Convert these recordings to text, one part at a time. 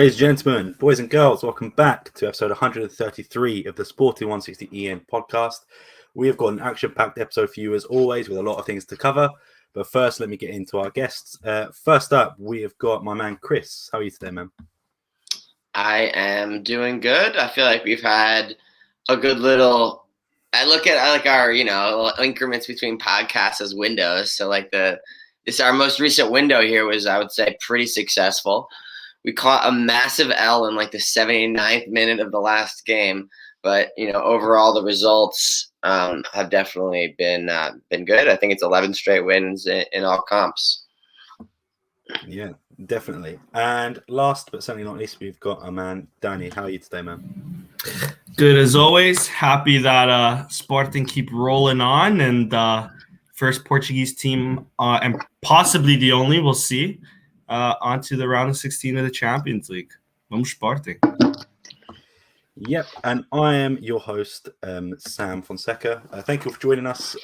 Ladies and gentlemen, boys and girls, welcome back to episode 133 of the Sporting160EN podcast. We have got an action-packed episode for you as always with a lot of things to cover. But first, let me get into our guests. First up, we have got my man Chris. How are you today, man? I am doing good. I feel like we've had a good little. I look at our increments between podcasts as windows. So our most recent window here was, I would say, pretty successful. We caught a massive L in the 79th minute of the last game, but overall the results have definitely been good. I think it's 11 straight wins in all comps. Yeah, definitely. And last but certainly not least, we've got our man Danny. How are you today, man? Good as always. Happy that Sporting keep rolling on, and first Portuguese team and possibly the only, we'll see, onto the round of 16 of the Champions League. Vamos Sporting. Yep, and I am your host, Sam Fonseca. Thank you for joining us.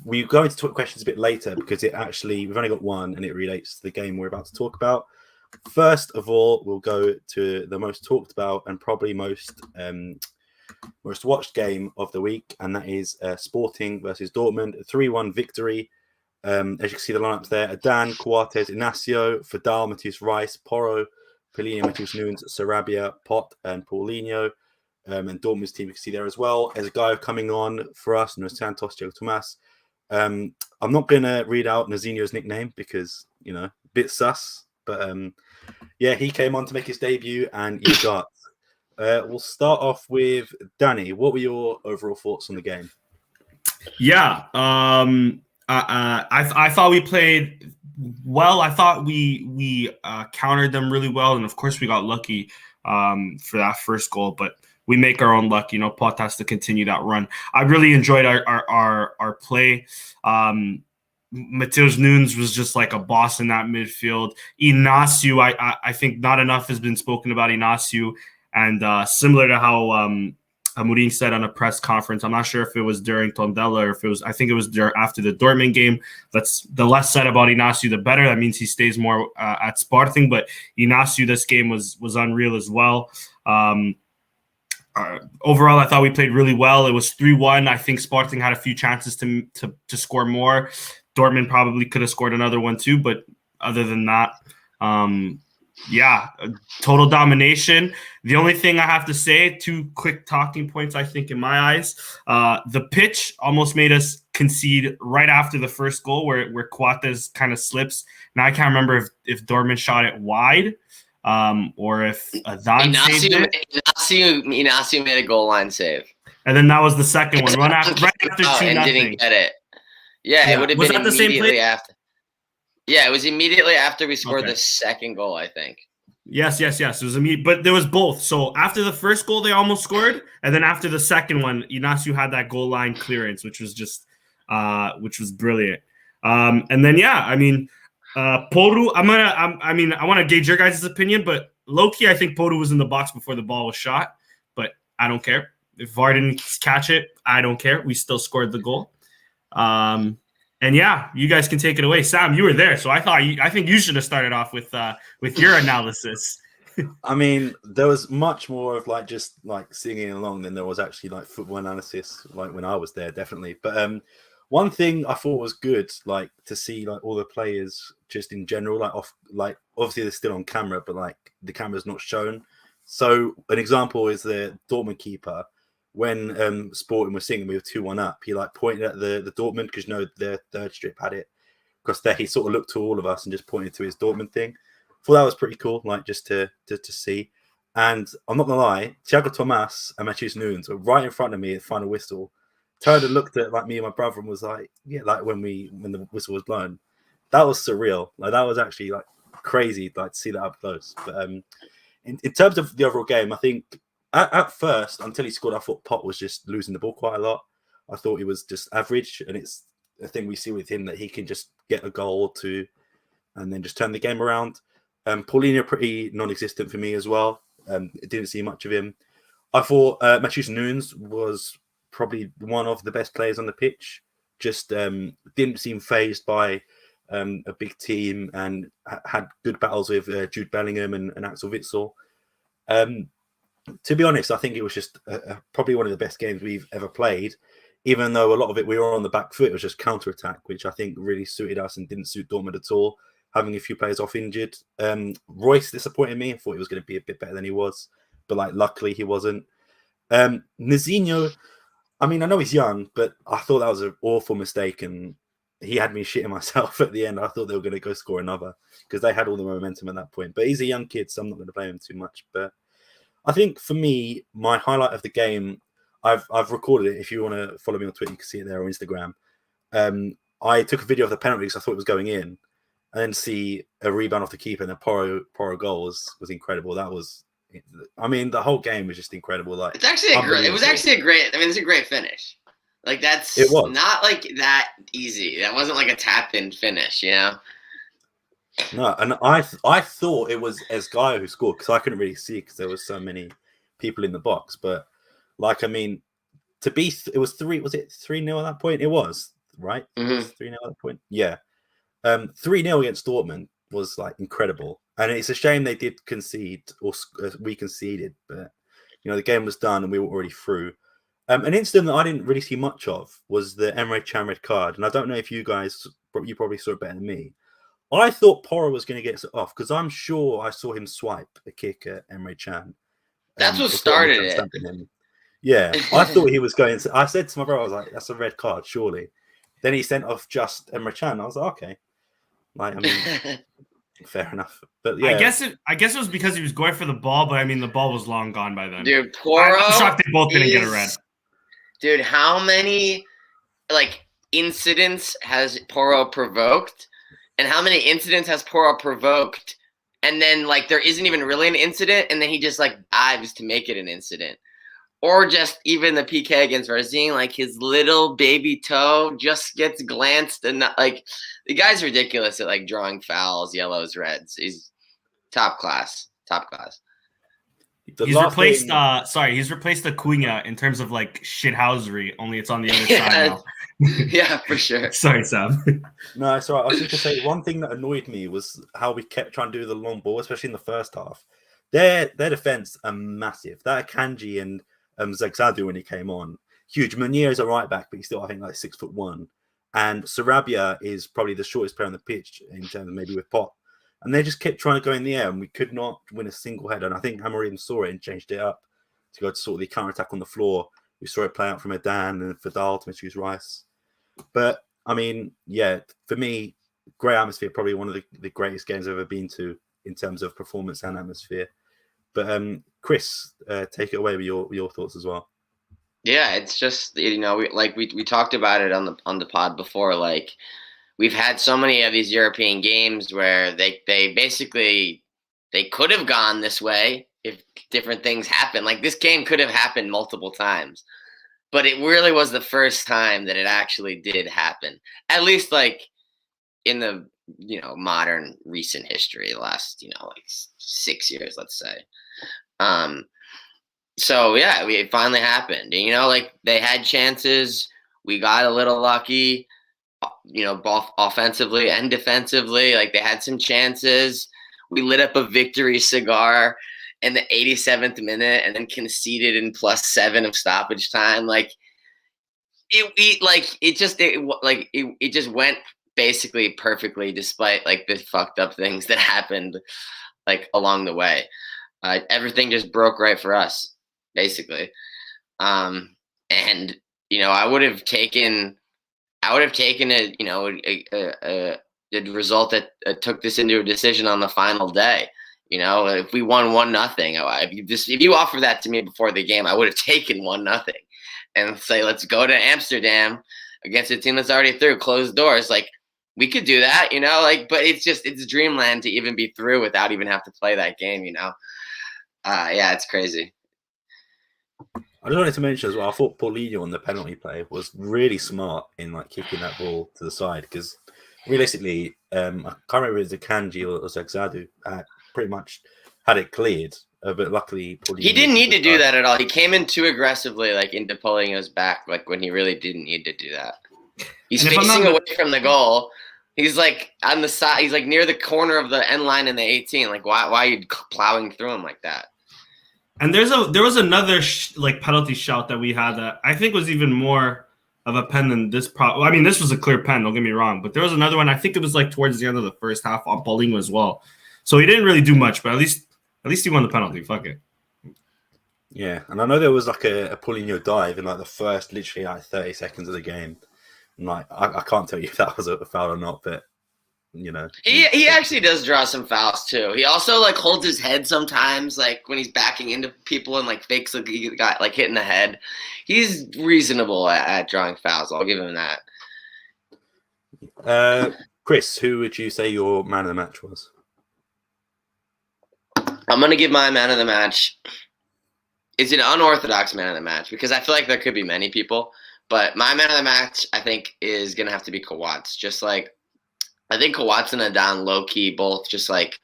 We're going to talk questions a bit later because we've only got one and it relates to the game we're about to talk about. First of all, we'll go to the most talked about and probably most watched game of the week, and that is Sporting versus Dortmund, a 3-1 victory. As you can see the lineups there: Adan, Coates, Inacio, Fadal, Matheus Reis, Porro, Paulinho, Matheus Nunes, Sarabia, Pot, and Paulinho. And Dortmund's team you can see there as well. There's a guy coming on for us, Nuno Santos, Diego Tomas. I'm not going to read out Nazinho's nickname because, a bit sus. But, he came on to make his debut and he got. We'll start off with Danny. What were your overall thoughts on the game? Yeah, I thought we played well. I thought we countered them really well, and of course we got lucky for that first goal. But we make our own luck. Pot has to continue that run. I really enjoyed our play. Matheus Nunes was just like a boss in that midfield. Inacio, I think not enough has been spoken about Inacio, and similar to how Amorim said on a press conference, I'm not sure if it was during Tondela or if it was, I think it was after the Dortmund game. That's the less said about Inacio, the better. That means he stays more at Sporting, but Inacio, this game was unreal as well. Overall, I thought we played really well. It was 3-1. I think Sporting had a few chances to score more. Dortmund probably could have scored another one too, but other than that, total domination. The only thing I have to say, two quick talking points, I think, in my eyes, the pitch almost made us concede right after the first goal where Coates kind of slips. Now I can't remember if Dortmund shot it wide or if Adan saved it. Inacio made a goal line save. And then that was the second one, right after 2-0. And didn't get it. Yeah, it would have been immediately after. Yeah, it was immediately after we scored the second goal, I think. Yes. It was immediate, but there was both. So after the first goal, they almost scored, and then after the second one, Inacio had that goal line clearance, which was just, which was brilliant. And then Poru. I want to gauge your guys' opinion, but low-key, I think Poru was in the box before the ball was shot, but I don't care. If VAR didn't catch it, I don't care. We still scored the goal. And you guys can take it away. Sam, you were there, so I think you should have started off with your analysis. I mean, there was much more of just singing along than there was actually football analysis when I was there, definitely. But one thing I thought was good, to see all the players just in general, obviously they're still on camera, but the camera's not shown. So an example is the Dortmund keeper. When Sporting was singing, we were 2-1 up. He pointed at the Dortmund because their third strip had it. Because there he sort of looked to all of us and just pointed to his Dortmund thing. Thought that was pretty cool, just to see. And I'm not gonna lie, Diego Tomas and Matheus Nunes were right in front of me at the final whistle. Turned and looked at me and my brother and was when the whistle was blown. That was surreal. That was actually crazy to see that up close. But in terms of the overall game, I think. At first, until he scored, I thought Pot was just losing the ball quite a lot. I thought he was just average, and it's a thing we see with him that he can just get a goal or two and then just turn the game around. Paulinho, pretty non-existent for me as well. Didn't see much of him. I thought Matheus Nunes was probably one of the best players on the pitch. Just didn't seem fazed by a big team and had good battles with Jude Bellingham and Axel Witsel. To be honest, I think it was just probably one of the best games we've ever played, even though a lot of it we were on the back foot. It was just counter-attack, which I think really suited us and didn't suit Dortmund at all, having a few players off injured. Royce disappointed me. I thought he was going to be a bit better than he was, but like luckily he wasn't. Nazinho, I mean, I know he's young, but I thought that was an awful mistake, and he had me shitting myself at the end. I thought they were going to go score another because they had all the momentum at that point. But he's a young kid, so I'm not going to blame him too much. But I think for me, my highlight of the game, I've recorded it. If you want to follow me on Twitter, you can see it there, or Instagram. I took a video of the penalty because I thought it was going in, and then see a rebound off the keeper and a Porro goal was incredible. That was, I mean, the whole game was just incredible. Like it's actually it was actually a great. I mean, it's a great finish. Like that's not like that easy. That wasn't like a tap-in finish, you know. No, and I thought it was Esgaio who scored because I couldn't really see because there was so many people in the box. But like, I mean, it was 3-0 at that point? It was, right? Mm-hmm. It was 3-0 at that point. Yeah. 3-0 against Dortmund was like incredible. And it's a shame they did concede, or we conceded, but you know, the game was done and we were already through. An incident that I didn't really see much of was the Emre Can red card. And I don't know if you probably saw it better than me. I thought Porro was going to get it off because I'm sure I saw him swipe a kick at Emre Can. That's what started it. Yeah, I thought he was going to. I said to my brother, I was like, that's a red card, surely. Then he sent off just Emre Can. I was like, okay. Like, I mean, fair enough. But yeah. I guess it was because he was going for the ball, but I mean, the ball was long gone by then. Dude, Porro. I'm shocked they both didn't get a red. Dude, how many like incidents has Porro provoked? And how many incidents has Porro provoked? And then like there isn't even really an incident, and then he just like dives to make it an incident. Or just even the PK against Varzine, like his little baby toe just gets glanced, and not, like the guy's ridiculous at like drawing fouls, yellows, reds. He's top class. He's replaced the Cunha in terms of like shithousery, only it's on the other side now. Yeah, for sure. Sorry, Sam. No, it's all right. I was just going to say, one thing that annoyed me was how we kept trying to do the long ball, especially in the first half. Their defense are massive. That Akanji and Zagzadu when he came on, huge. Munir's a right back, but he's still, I think, like 6'1". And Sarabia is probably the shortest player on the pitch in terms of maybe with Pot. And they just kept trying to go in the air, and we could not win a single header. And I think Amorim saw it and changed it up to go to sort of the counter-attack on the floor. We saw it play out from Adan and Fadal to misuse Rice. But, I mean, yeah, for me, great atmosphere, probably one of the greatest games I've ever been to in terms of performance and atmosphere. But Chris, take it away with your thoughts as well. Yeah, it's just, you know, we talked about it on the pod before. Like, we've had so many of these European games where they basically they could have gone this way if different things happened. Like this game could have happened multiple times, but it really was the first time that it actually did happen. At least like in the modern recent history, the last like 6 years, let's say. So yeah, it finally happened. And, like they had chances. We got a little lucky. Both offensively and defensively. Like they had some chances. We lit up a victory cigar in the 87th minute and then conceded in +7 of stoppage time. Like it just went basically perfectly despite like the fucked up things that happened like along the way. Everything just broke right for us, basically. And I would have taken a result that took this into a decision on the final day. If we won 1-0, if you offered that to me before the game, I would have taken 1-0 and say, let's go to Amsterdam against a team that's already through, closed doors. Like we could do that, but it's dreamland to even be through without even have to play that game, yeah, it's crazy. I just wanted to mention as well, I thought Paulinho on the penalty play was really smart in like kicking that ball to the side because realistically, I can't remember if it was Akanji or Zagzadu pretty much had it cleared, but luckily Paulinho he didn't need to do that at all. He came in too aggressively, like into Paulinho's back, like when he really didn't need to do that. He's facing away from the goal. He's like on the side. He's like near the corner of the end line in the 18. Like, why are you plowing through him like that? And there was another like penalty shout that we had that I think was even more of a pen than this. I mean, this was a clear pen. Don't get me wrong, but there was another one. I think it was like towards the end of the first half on Paulinho as well. So he didn't really do much, but at least he won the penalty. Fuck it. Yeah, and I know there was like a Paulinho dive in like the first literally like 30 seconds of the game. And like I can't tell you if that was a foul or not, but you know. He actually does draw some fouls too. He also like holds his head sometimes, like when he's backing into people and like fakes like he got like hit in the head. He's reasonable at drawing fouls. I'll give him that. Chris, who would you say your man of the match was? I'm gonna give my man of the match. It's an unorthodox man of the match because I feel like there could be many people, but my man of the match I think is gonna have to be Kawats. Just like I think Kawats and Adan low-key both just like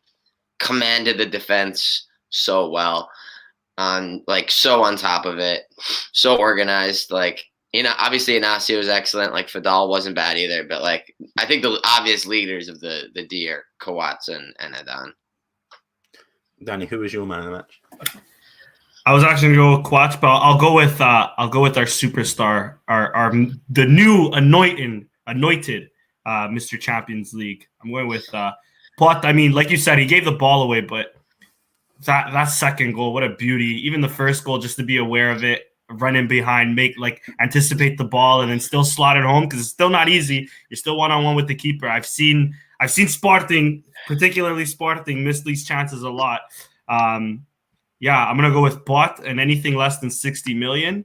commanded the defense so well, like so on top of it, so organized. Like, you know, obviously Inacio was excellent. Like Fadal wasn't bad either, but like I think the obvious leaders of the D are Kawats and Adan. Danny, who was your man of the match? I was actually gonna go with Quatch, but I'll go with our superstar, the new anointed Mr. Champions League. I'm going with Pot. I mean, like you said, he gave the ball away, but that second goal, what a beauty! Even the first goal, just to be aware of it, running behind, anticipate the ball, and then still slot it home because it's still not easy. You're still 1-on-1 with the keeper. I've seen Sporting, particularly Sporting, miss these chances a lot. Yeah, I'm gonna go with Bot, and anything less than 60 million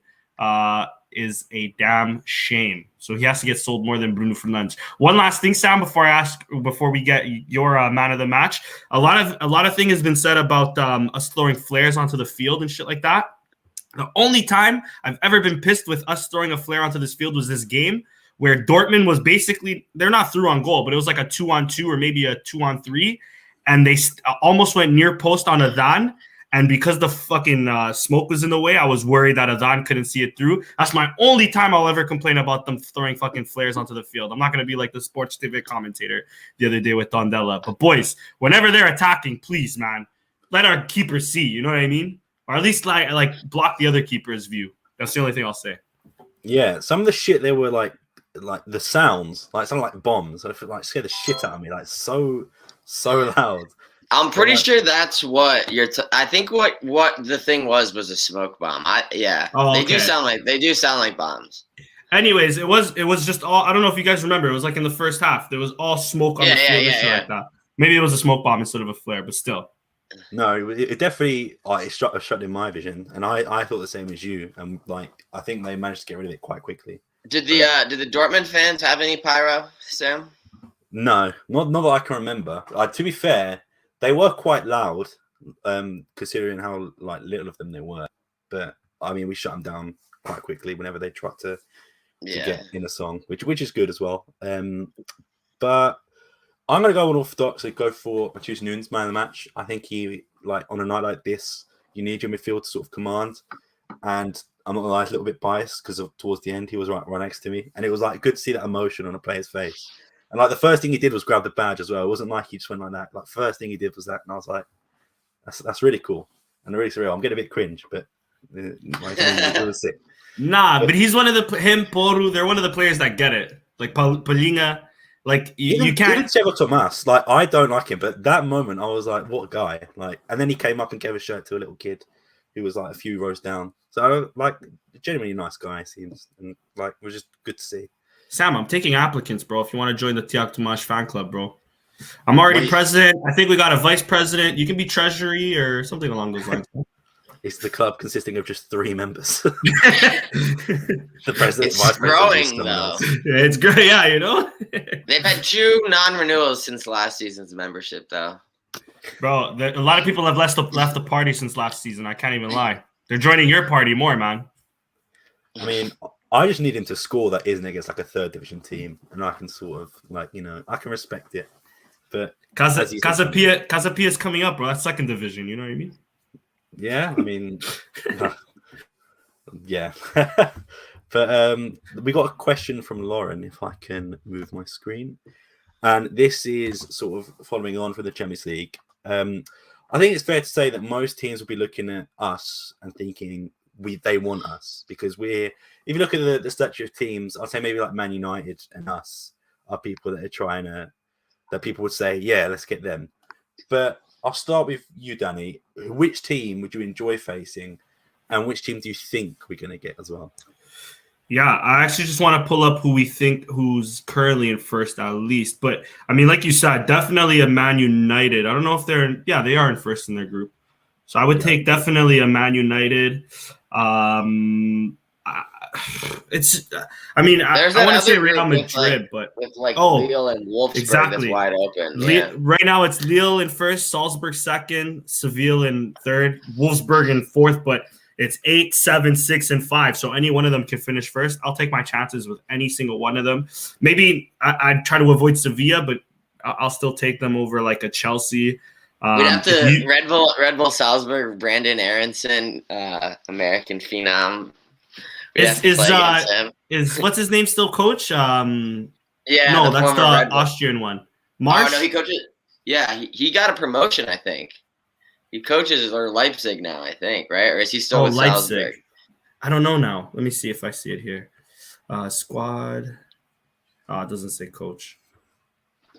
is a damn shame. So he has to get sold more than Bruno Fernandes. One last thing, Sam, before we get your man of the match. A lot of things has been said about us throwing flares onto the field and shit like that. The only time I've ever been pissed with us throwing a flare onto this field was this game where Dortmund was basically, they're not through on goal, but it was like a 2-on-2 or maybe a 2-on-3, and they almost went near post on Adan. And because the fucking smoke was in the way, I was worried that Adan couldn't see it through. That's my only time I'll ever complain about them throwing fucking flares onto the field. I'm not going to be like the Sports TV commentator the other day with Tondela. But boys, whenever they're attacking, please, man, let our keeper see. You know what I mean? Or at least like block the other keeper's view. That's the only thing I'll say. Yeah, some of the shit they were like the sounds, like something like bombs. I feel like scared the shit out of me. Like so loud. I'm pretty sure that's what you're. I think what the thing was a smoke bomb. Yeah, oh, okay. They do sound like bombs. Anyways, it was just all. I don't know if you guys remember. It was like in the first half. There was all smoke on the field and shit like that. Maybe it was a smoke bomb instead of a flare, but still. No, it definitely it struck in my vision, and I thought the same as you. And like I think they managed to get rid of it quite quickly. Did the Dortmund fans have any pyro, Sam? No, not that I can remember. To be fair, they were quite loud, considering how like little of them there were. But I mean, we shut them down quite quickly whenever they tried to get in a song, which is good as well. But I'm gonna go unorthodox and go for Matheus Nunes, man of the match. I think he, like on a night like this, you need your midfield to sort of command. And I'm not gonna lie, it's a little bit biased because towards the end he was right next to me, and it was like good to see that emotion on a player's face. And like the first thing he did was grab the badge as well. It wasn't like he just went like that. Like first thing he did was that, and I was like, that's really cool and really surreal. I'm getting a bit cringe, but it was sick. Nah, but he's one of Poru. They're one of the players that get it. Like Paulinho, like you can't. Even Thiago Tomas, like I don't like him, but that moment I was like, what a guy! Like, and then he came up and gave a shirt to a little kid who was like a few rows down. So like, genuinely nice guy seems, and like it was just good to see. Sam, I'm taking applicants, bro. If you want to join the Thiago Tomas fan club, bro. I'm already president. I think we got a vice president. You can be treasury or something along those lines. It's the club consisting of just 3 members. The president, vice growing, though. It's great, yeah, you know. They've had 2 non-renewals since last season's membership, though. Bro, a lot of people have left the party since last season. I can't even lie. They're joining your party more, man. I mean, I just need him to score that isn't against like a 3rd division team, and I can sort of like, you know, I can respect it. But Casa Pia is coming up, bro. That's 2nd division. You know what I mean? Yeah, I mean, yeah. But we got a question from Lauren. If I can move my screen, And this is sort of following on from the Champions League. I think it's fair to say that most teams will be looking at us and thinking they want us, because if you look at the structure of teams, I'd say maybe like Man United and us are people that are trying to, that people would say, yeah, let's get them. But I'll start with you, Danny. Which team would you enjoy facing, and which team do you think we're going to get as well? Yeah, I actually just want to pull up who's currently in first at least. But I mean, like you said, definitely a Man United. I don't know if they are in first in their group. So I would take definitely a Man United. I want to say Real Madrid, but Lille and Wolfsburg, exactly. that's wide open. Right now it's Lille in first, Salzburg second, Seville in third, Wolfsburg in fourth, but it's 8, 7, 6, and 5. So any one of them can finish first. I'll take my chances with any single one of them. Maybe I'd try to avoid Sevilla, but I'll still take them over like a Chelsea. We'd have to Red Bull Salzburg, Brandon Aronson, American phenom. Is what's his name still coach? That's the Austrian one. Marsh? Oh no, he coaches. Yeah, he got a promotion, I think. He coaches Leipzig now, I think, right? Or is he still with Leipzig? Salzburg? I don't know now. Let me see if I see it here. Squad. It doesn't say coach.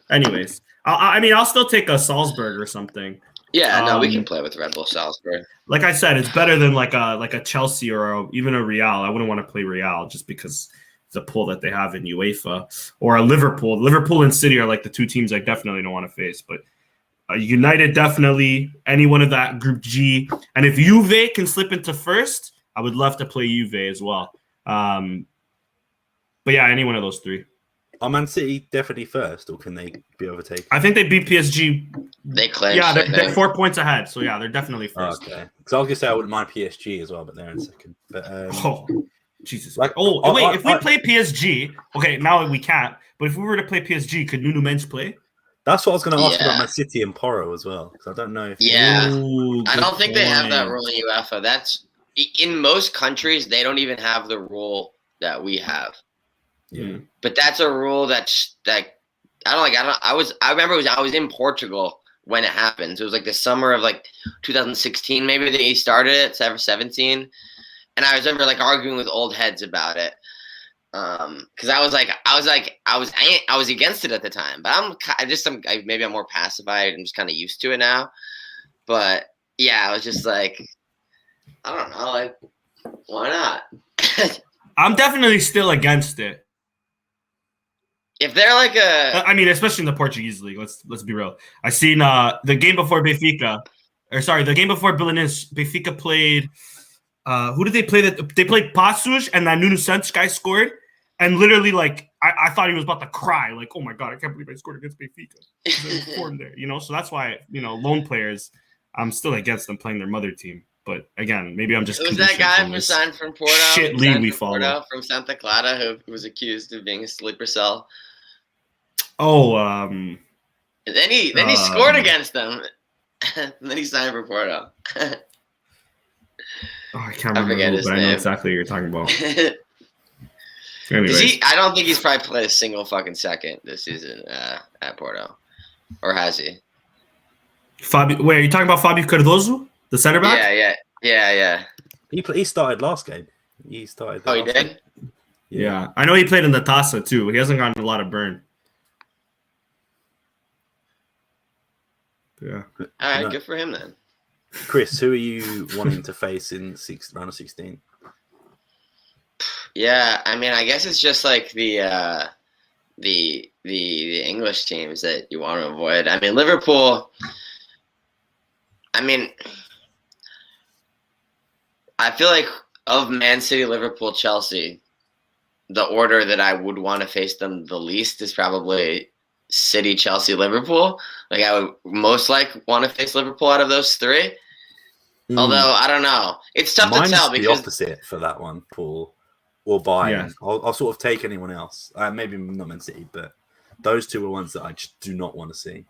Anyways, I'll still take a Salzburg or something. Yeah, we can play with Red Bull Salzburg. Like I said, it's better than like a Chelsea or even a Real. I wouldn't want to play Real just because the pull that they have in UEFA, or a Liverpool. Liverpool and City are like the two teams I definitely don't want to face, but United definitely, any one of that Group G. And if Juve can slip into first, I would love to play Juve as well. But yeah, any one of those three. Are Man City definitely first, or can they be overtaken? I think they beat PSG. They clinched. Yeah, they're 4 points ahead. So yeah, they're definitely first. Okay. Because I was gonna say I wouldn't mind PSG as well, but they're in second. But Jesus! If we play PSG, okay, now we can't. But if we were to play PSG, could Nuno Mendes play? That's what I was going to ask about Man City and Porro as well, because I don't know if. Yeah, I don't think they have that rule in UEFA. That's in most countries they don't even have the rule that we have. Yeah, but that's a rule I remember I was in Portugal when it happened. So it was like the summer of like 2016, maybe that he started it, 17, and I remember like arguing with old heads about it. Because I was against it at the time, but maybe I'm more pacified. I'm just kind of used to it now. But yeah, I was just like, I don't know, like, why not? I'm definitely still against it. If they're like especially in the Portuguese league. Let's be real. I seen the game before Benfica, the game before Belenenses. Benfica played. Who did they play? They played Passos, and that Nuno Santos guy scored. And literally, like, I thought he was about to cry. Like, oh my God, I can't believe I scored against Benfica. Form there, So that's why, lone players, I'm still against them playing their mother team. But again, maybe I'm just. It was that guy who signed from Porto. Shit league we follow. From Santa Clara, who was accused of being a sleeper cell. Oh, And then he scored against them. And then he signed for Porto. I can't remember, but I know exactly what you're talking about. I don't think he's probably played a single fucking second this season at Porto. Or has he? Wait, are you talking about Fabio Cardoso, the center back? Yeah. He started last game. He started. He did? Yeah. I know he played in the Tasa too. He hasn't gotten a lot of burn. Yeah. All right, good for him then. Chris, who are you wanting to face in round of 16? Yeah, I guess it's just like the English teams that you want to avoid. Liverpool. I feel like of Man City, Liverpool, Chelsea, the order that I would want to face them the least is probably City, Chelsea, Liverpool. Like I would most want to face Liverpool out of those three. Although I don't know, it's tough to tell because the opposite for that one, Paul. Or Bayern. Yeah. I'll sort of take anyone else. Maybe not Man City, but those two are ones that I just do not want to see.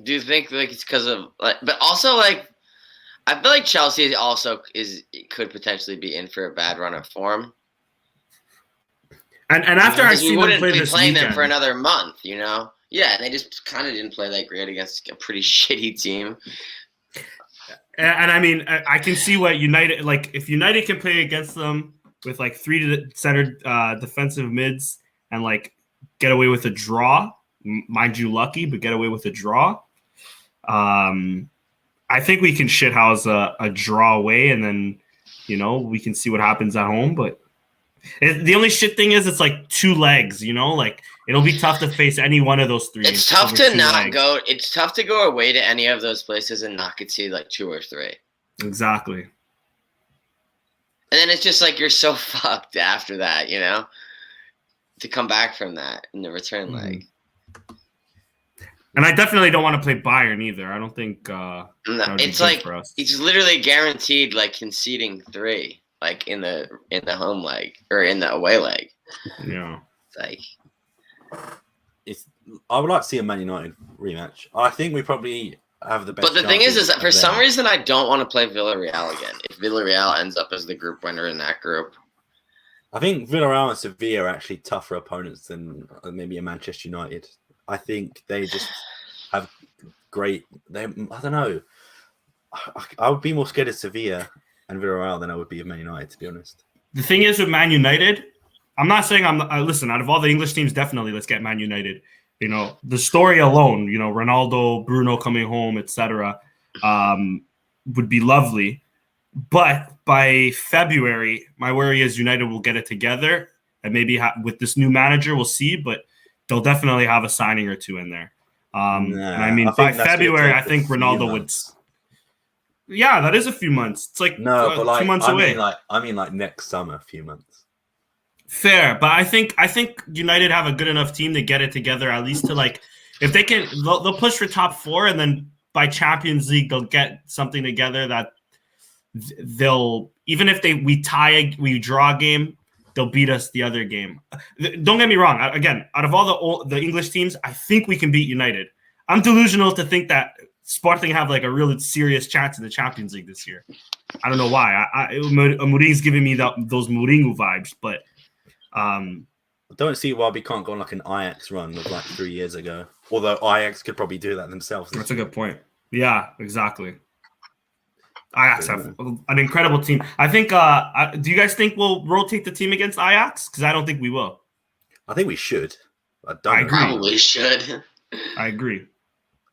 Do you think like it's because of but also like I feel like Chelsea also could potentially be in for a bad run of form. And after I see them play this playing weekend, them for another month, you Yeah, they just kind of didn't play that great against a pretty shitty team. And I mean, I can see what United, like, if United can play against them with like 3 centered defensive mids and like get away with a draw, mind you, lucky, but get away with a draw. I think we can shithouse a draw away, and then, you know, we can see what happens at home. But the only shit thing is it's like 2 legs, you know, like it'll be tough to face any one of those 3. It's tough to not go. It's tough to go away to any of those places and not concede like 2 or 3. Exactly. And then it's just like you're so fucked after that, you know, to come back from that in the return leg. And I definitely don't want to play Bayern either. I don't think no, it's like for us. It's literally guaranteed like conceding 3, like in the home leg or in the away leg. Yeah, it's like I would like to see a Man United rematch. I think we probably have the best. But the thing is that for some reason I don't want to play Villarreal again. If Villarreal ends up as the group winner in that group, I think Villarreal and Sevilla are actually tougher opponents than maybe a Manchester United. I think they just have great. I don't know. I would be more scared of Sevilla and Villarreal than I would be of Man United, to be honest. The thing is with Man United, I'm not saying listen, out of all the English teams, definitely let's get Man United. You know, the story alone, you know, Ronaldo, Bruno coming home, etc., would be lovely. But by February, my worry is United will get it together, and maybe with this new manager, we'll see. But they'll definitely have a signing or 2 in there. And I mean, by February, I think Ronaldo would. Yeah, that is a few months. It's like but like 2 months away. I mean, like next summer, a few months. Fair, but I think United have a good enough team to get it together, at least to like, if they can, they'll push for top 4, and then by Champions League they'll get something together that they'll, even if we draw a game, they'll beat us the other game. Don't get me wrong. Again, out of all the English teams, I think we can beat United. I'm delusional to think that Sporting have like a really serious chance in the Champions League this year. I don't know why. Mourinho's giving me those Mourinho vibes, but I don't see why we can't go on like an Ajax run of like 3 years ago. Although Ajax could probably do that themselves. That's a good point. Yeah, exactly. Ajax have an incredible team. I think. Do you guys think we'll rotate the team against Ajax? Because I don't think we will. I think we should. I agree. Probably should. I agree.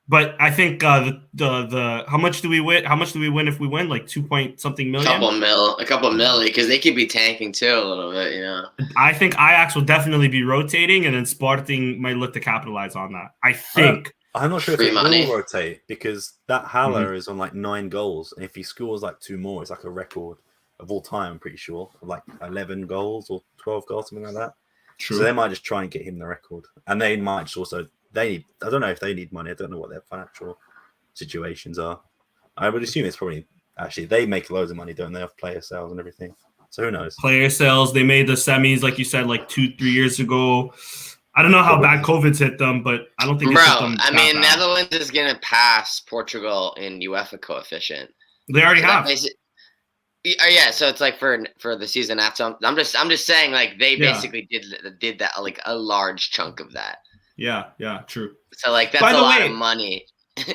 But I think the how much do we win? How much do we win if we win? Like 2-point-something million. A couple million, because they could be tanking too a little bit. You know. I think Ajax will definitely be rotating, and then Sporting might look to capitalize on that. I think. I'm not sure if it will rotate, because that Haller is on like 9 goals, and if he scores like 2 more, it's like a record of all time. I'm pretty sure, like 11 goals or 12 goals, something like that. True. So they might just try and get him the record, and they might just also. I don't know if they need money. I don't know what their financial situations are. I would assume it's probably actually they make loads of money, don't they, off player sales and everything. So who knows? Player sales. They made the semis, like you said, like 2-3 years ago. I don't know how bad COVID's hit them, but I don't think. Bro, I mean, Netherlands is gonna pass Portugal in UEFA coefficient. They already have. Yeah, so it's like for the season after. I'm just saying, like they basically did that, like a large chunk of that. Yeah, true. So like that's a lot of money.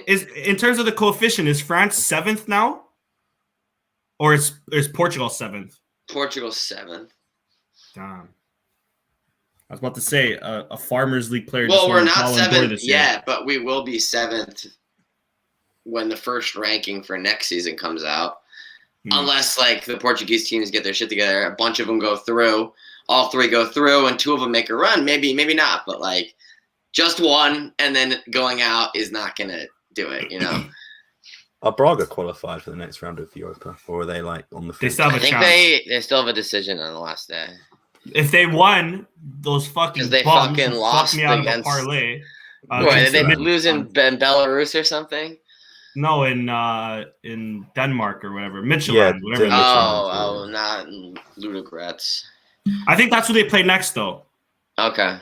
Is in terms of the coefficient, is France 7th now, or is Portugal 7th? Portugal's 7th. Damn. I was about to say a Farmers League player. Well, we're not 7th yet, but we will be 7th when the first ranking for next season comes out. Unless like the Portuguese teams get their shit together, a bunch of them go through, all 3 go through, and 2 of them make a run. Maybe not, but like. Just one, and then going out is not going to do it, you know? Are Braga qualified for the next round of Europa? Or are they, like, on the They still have I think they still have a decision on the last day. If they won, those fucking they bums fucking lost me out against... of the parlay. Did they lose in Belarus or something? No, in Denmark or whatever. Michelin, whatever. Not in Ludogorets. I think that's who they play next, though. Okay.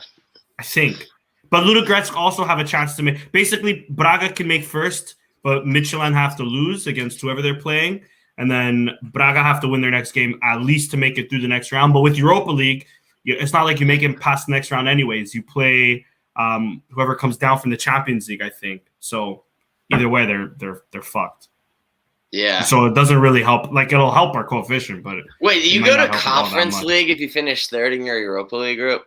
I think. But Ludogorets also have a chance to make. Basically, Braga can make first, but Michelin have to lose against whoever they're playing, and then Braga have to win their next game at least to make it through the next round. But with Europa League, it's not like you make it past the next round anyways. You play whoever comes down from the Champions League, I think. So either way, they're fucked. Yeah. So it doesn't really help. Like, it'll help our coefficient, but wait, do it you might go not to help it all that Conference much. League if you finish third in your Europa League group?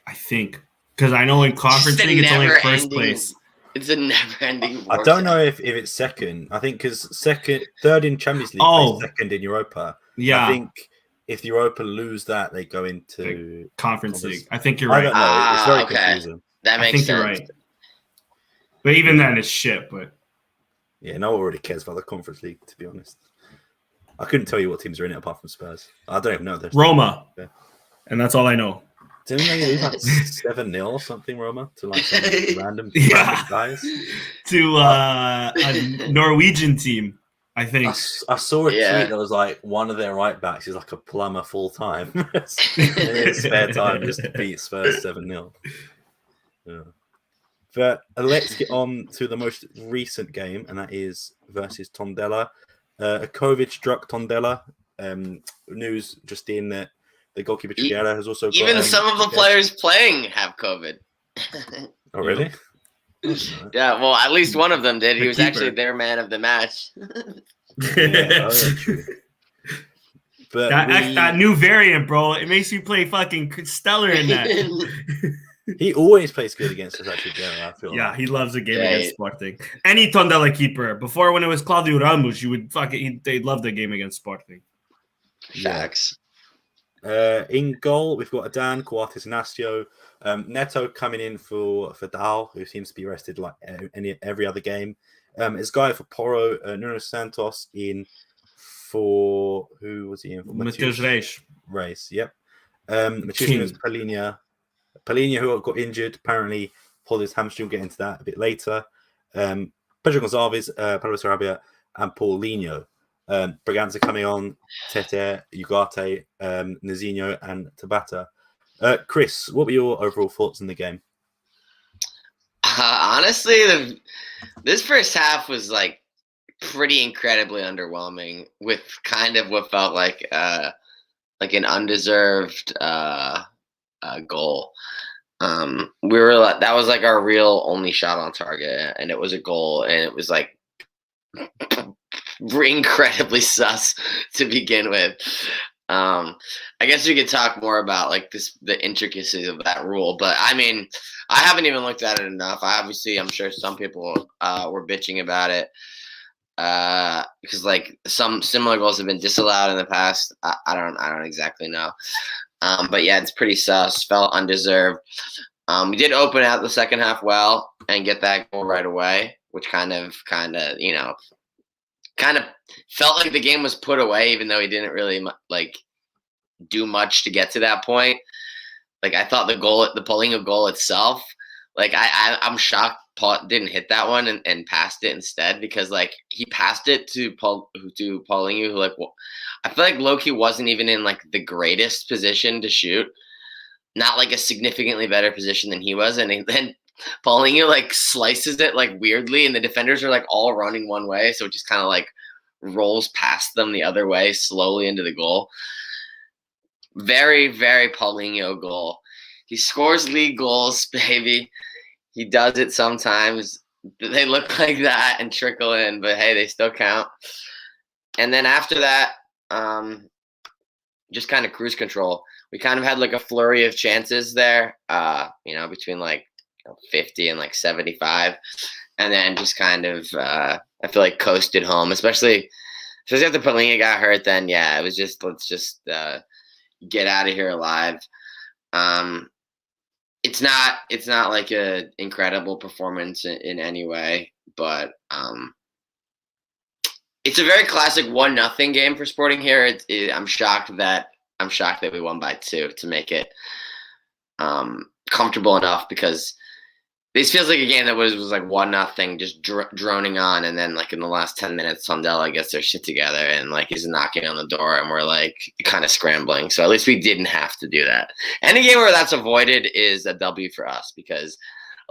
I think, because I know in Conference It's a League it's only first never-ending- place. It's a never-ending. I don't know if it's second. I think because third in Champions League, plays second in Europa. Yeah, I think if Europa lose that, they go into Conference League. I think you're I right. don't know. It's very okay. confusing. That I makes think sense. you're right. But even then, it's shit. But Yeah, no one really cares about the Conference League, to be honest. I couldn't tell you what teams are in it apart from Spurs. I don't even know. Roma, Yeah. And that's all I know. Didn't they lose like 7-0 or something, Roma, to like some random guys? To a Norwegian team, I think. I saw a tweet that was like one of their right backs is like a plumber full time. In his spare time, just to beat Spurs 7-0. Yeah. But let's get on to the most recent game, and that is versus Tondela. A COVID struck Tondela. News just in that the goalkeeper Triguera has also got, even some of the players playing have COVID. Oh, really? Yeah, well, at least one of them did. He was actually their man of the match. True. But that new variant, bro, it makes you play fucking stellar in that. He always plays good against us, actually. I feel yeah, like. he loves a game against Sporting. Any Tondela keeper, before when it was Claudio Ramos, you would they'd love the game against Sporting. Facts. In goal, we've got Adan, Coates, Ignacio, Neto coming in for Dal, who seems to be rested like every other game. His guy for Porro, Nuno Santos in for who was he in for? Mateus Reis. Yep. Matias Palinha, who got injured, apparently pulled his hamstring. We'll get into that a bit later. Pedro Gonçalves, Pablo Sarabia, and Paulinho. Braganza coming on, Tete, Ugarte, Nazinho, and Tabata. Chris, what were your overall thoughts in the game? Honestly, this first half was like pretty incredibly underwhelming, with kind of what felt like an undeserved goal. We were that was like our real only shot on target, and it was a goal, and it was like incredibly sus to begin with. I guess we could talk more about like the intricacies of that rule, but I mean, I haven't even looked at it enough. I'm sure some people were bitching about it because like some similar goals have been disallowed in the past. I don't exactly know. But yeah, it's pretty sus. Felt undeserved. We did open out the second half well and get that goal right away, which kind of felt like the game was put away, even though he didn't really like do much to get to that point. Like I thought the Paulinho goal itself, like I'm shocked Paul didn't hit that one and passed it instead, because like he passed it to Paulinho, who like I feel like Loki wasn't even in like the greatest position to shoot, not like a significantly better position than he was, and then Paulinho like slices it like weirdly, and the defenders are like all running one way, so it just kind of like rolls past them the other way slowly into the goal. Very, very Paulinho goal. He scores league goals, baby. He does it sometimes. They look like that and trickle in, but hey, they still count. And then after that, just kind of cruise control. We kind of had like a flurry of chances there, between like 50 and like 75. And then just kind of, I feel like coasted home, especially after Paulinho got hurt. Then, yeah, it was just, let's just get out of here alive. It's not like a incredible performance in any way, but it's a very classic 1-0 game for Sporting here. I'm shocked that we won by 2 to make it comfortable enough, because this feels like a game that was like 1-0, just droning on, and then like in the last 10 minutes, Tondela gets their shit together and like is knocking on the door, and we're like kind of scrambling. So at least we didn't have to do that. Any game where that's avoided is a W for us, because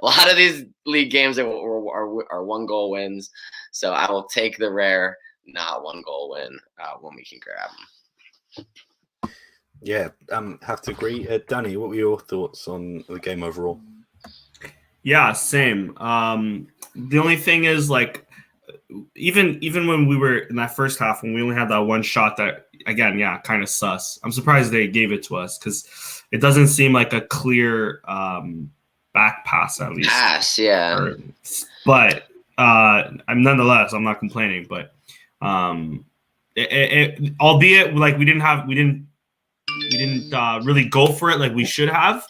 a lot of these league games are 1-goal wins. So I will take the rare not 1-goal win when we can grab them. Yeah, have to agree. Danny, what were your thoughts on the game overall? Yeah, same. The only thing is, like, even when we were in that first half, when we only had that one shot, that again, yeah, kind of sus. I'm surprised they gave it to us because it doesn't seem like a clear back pass, at least. Pass, yeah. But I'm nonetheless, I'm not complaining. But albeit like we didn't really go for it like we should have.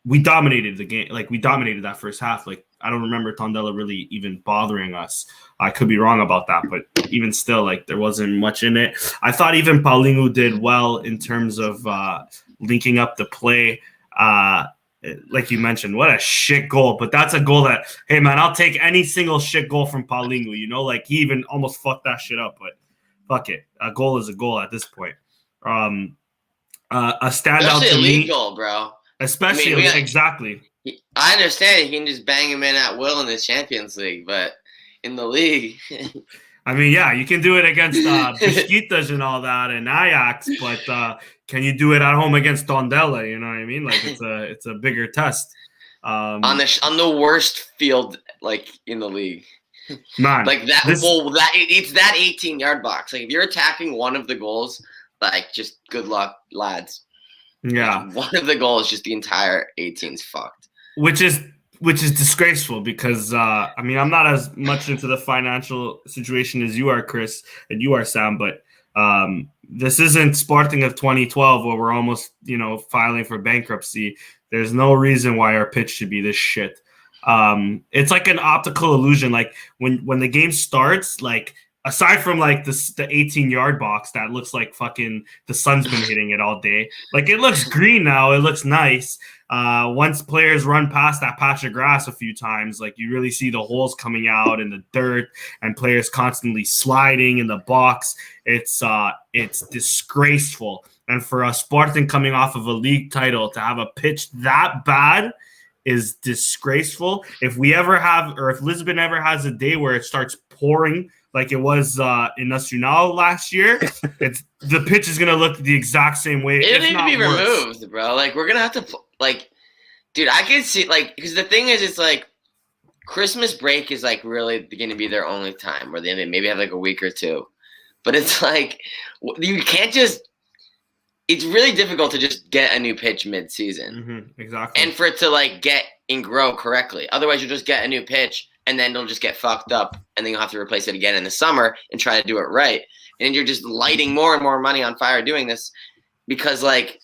We dominated the game. Like, we dominated that first half. Like, I don't remember Tondela really even bothering us. I could be wrong about that, but even still, like, there wasn't much in it. I thought even Paulinho did well in terms of linking up the play. Like you mentioned, what a shit goal. But that's a goal that, hey, man, I'll take any single shit goal from Paulinho. You know, like, he even almost fucked that shit up. But fuck it. A goal is a goal at this point. A standout Especially to a league me, goal, bro. especially exactly. I understand you can just bang him in at will in the Champions League, but in the league, I mean, yeah, you can do it against Besiktas and all that and Ajax, but can you do it at home against Tondela? You know what I mean? Like, it's a bigger test. on the worst field, like, in the league, Man, like that. It's that 18-yard box. Like, if you're attacking one of the goals, like, just good luck, lads. Yeah, Like, one of the goals, just the entire 18's fucked. which is disgraceful because I mean, I'm not as much into the financial situation as you are, Chris, and you are, Sam, but this isn't Sporting of 2012 where we're almost, filing for bankruptcy. There's no reason why our pitch should be this shit. It's like an optical illusion. Like, when the game starts, like, aside from like the 18-yard box that looks like fucking the sun's been hitting it all day, like, it looks green now. It looks nice. Once players run past that patch of grass a few times, like, you really see the holes coming out in the dirt and players constantly sliding in the box. It's disgraceful. And for a Sporting coming off of a league title to have a pitch that bad is disgraceful. If Lisbon ever has a day where it starts pouring like it was in Nacional last year, the pitch is gonna look the exact same way. It'll need to be worse. removed, bro. Like, we're gonna have to, like, dude, I can see, like, because the thing is, it's like Christmas break is like really gonna be their only time where they maybe have like a week or two, but it's like you can't just. It's really difficult to just get a new pitch mid-season. Mm-hmm, exactly. And for it to, like, get and grow correctly. Otherwise, you'll just get a new pitch, and then it'll just get fucked up, and then you'll have to replace it again in the summer and try to do it right. And you're just lighting more and more money on fire doing this because, like,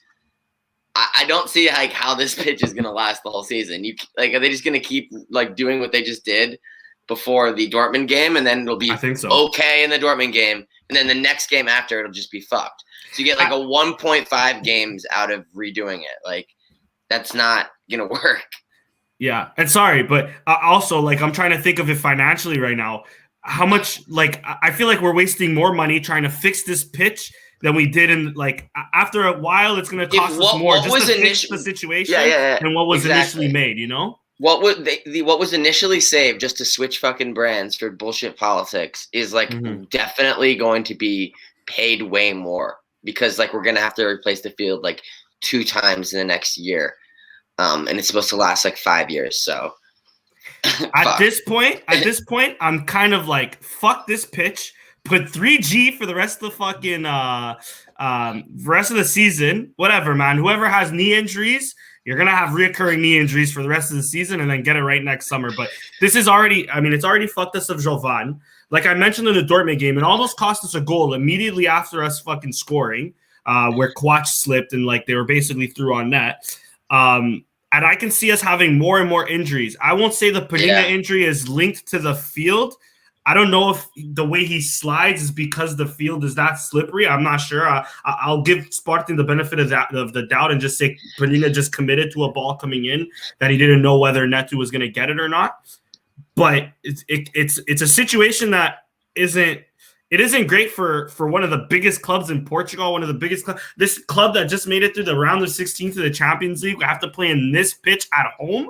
I don't see, like, how this pitch is going to last the whole season. Are they just going to keep, like, doing what they just did before the Dortmund game, and then it'll be okay in the Dortmund game, and then the next game after it'll just be fucked. So you get like a 1.5 games out of redoing it. Like, that's not going to work. Yeah. And sorry, but also, like, I'm trying to think of it financially right now. How much, like, I feel like we're wasting more money trying to fix this pitch than we did in, like, after a while, it's going to cost us more just to fix the situation than what was initially made, you know? What was initially saved just to switch fucking brands for bullshit politics is, like, definitely going to be paid way more. Because, like, we're going to have to replace the field, like, 2 times in the next year. And it's supposed to last, like, 5 years. So at this point, I'm kind of like, fuck this pitch. Put 3G for the rest of the fucking rest of the season. Whatever, man. Whoever has knee injuries, you're going to have reoccurring knee injuries for the rest of the season and then get it right next summer. But this is already, I mean, it's already fucked us of Jovan. Like I mentioned in the Dortmund game, it almost cost us a goal immediately after us fucking scoring, where Quach slipped and, like, they were basically through on net. And I can see us having more and more injuries. I won't say the Panina injury is linked to the field. I don't know if the way he slides is because the field is that slippery. I'm not sure. I'll give Sporting the benefit of the doubt and just say Panina just committed to a ball coming in that he didn't know whether Neto was going to get it or not. But it's a situation that isn't great for one of the biggest clubs in Portugal, one of the biggest clubs. This club that just made it through the round of 16 to the Champions League, we have to play in this pitch at home.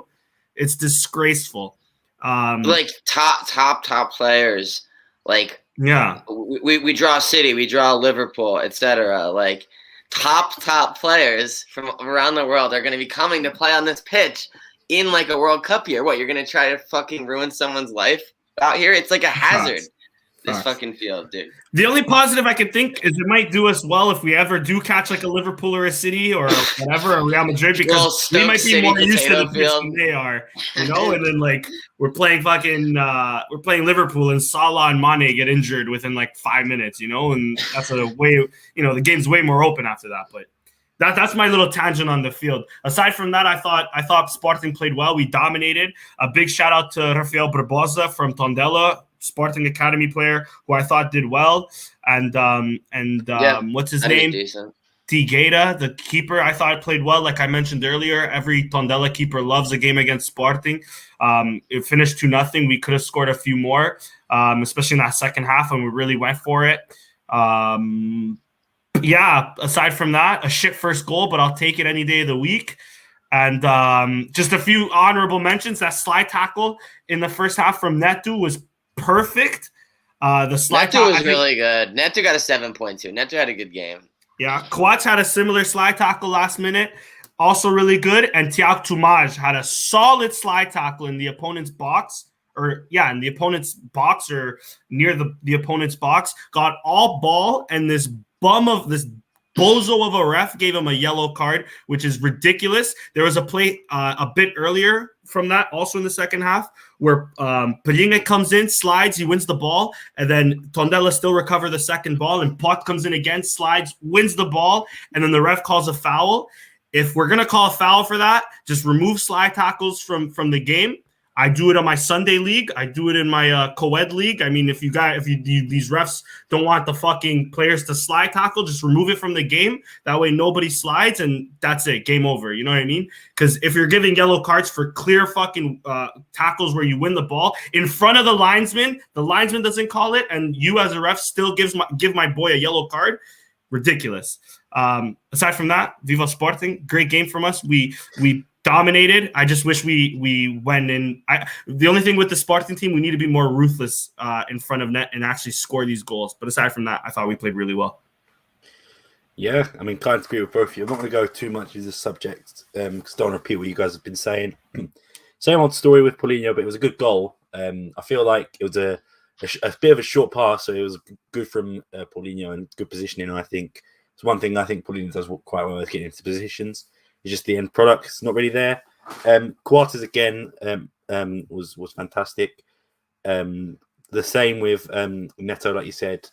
It's disgraceful. Like top players, like yeah, we draw City, we draw Liverpool, etc. Like top players from around the world are going to be coming to play on this pitch in like a World Cup year. What, you're going to try to fucking ruin someone's life out here? It's like a hazard. This fucking field, dude. The only positive I can think is it might do us well if we ever do catch like a Liverpool or a City or whatever, or Real Madrid, because we might be more used to the pitch than they are, you know. And then like we're playing Liverpool and Salah and Mane get injured within like 5 minutes, you know, and that's a way, you know, the game's way more open after that. But that's my little tangent on the field. Aside from that, I thought Sporting played well. We dominated. A big shout out to Rafael Barbosa from Tondela, Sporting Academy player, who I thought did well. And what's his name? Tigeda, the keeper, I thought played well. Like I mentioned earlier, every Tondela keeper loves a game against Sporting. It finished 2-0. We could have scored a few more, especially in that second half when we really went for it. Yeah, aside from that, a shit first goal, but I'll take it any day of the week. And just a few honorable mentions. That slide tackle in the first half from Neto was perfect. The slide Neto was really good. Neto got a 7.2. Neto had a good game. Yeah, Coates had a similar slide tackle last minute, also really good. And Tiago Tomás had a solid slide tackle in the opponent's box, or near the opponent's box. Got all ball, and this bozo of a ref gave him a yellow card, which is ridiculous. There was a play a bit earlier from that, also in the second half, where Pelinha comes in, slides, he wins the ball, and then Tondela still recover the second ball, and Pot comes in again, slides, wins the ball, and then the ref calls a foul. If we're going to call a foul for that, just remove slide tackles from the game. I do it on my Sunday league. I do it in my co-ed league. I mean, if these refs don't want the fucking players to slide tackle, just remove it from the game. That way nobody slides, and that's it. Game over. You know what I mean? Because if you're giving yellow cards for clear fucking tackles where you win the ball in front of the linesman doesn't call it, and you as a ref still give my boy a yellow card. Ridiculous. Aside from that, Viva Sporting, great game from us. We dominated. I just wish we went in. The only thing with the Sporting team, we need to be more ruthless in front of net and actually score these goals. But aside from that, I thought we played really well. Yeah, I mean, kind of agree with both of you. I'm not going to go too much into this subject because I don't want to repeat what you guys have been saying. Same old story with Paulinho, but it was a good goal. I feel like it was a bit of a short pass, so it was good from Paulinho and good positioning. I think it's one thing I think Paulinho does quite well with getting into positions. It's just the end product is not really there. Quarters again was fantastic. The same with Neto, like you said,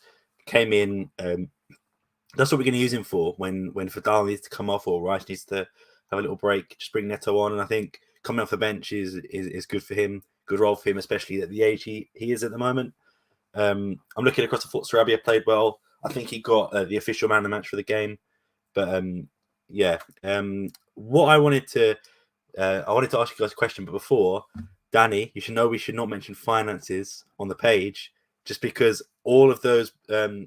came in. That's what we're going to use him for when Fadal needs to come off or Rice needs to have a little break. Just bring Neto on, and I think coming off the bench is good for him. Good role for him, especially at the age he is at the moment. I'm looking across the foot. Sarabia played well. I think he got the official man of the match for the game, but. Yeah. What I wanted to ask you guys a question, but before, Danny, you should know we should not mention finances on the page, just because all of those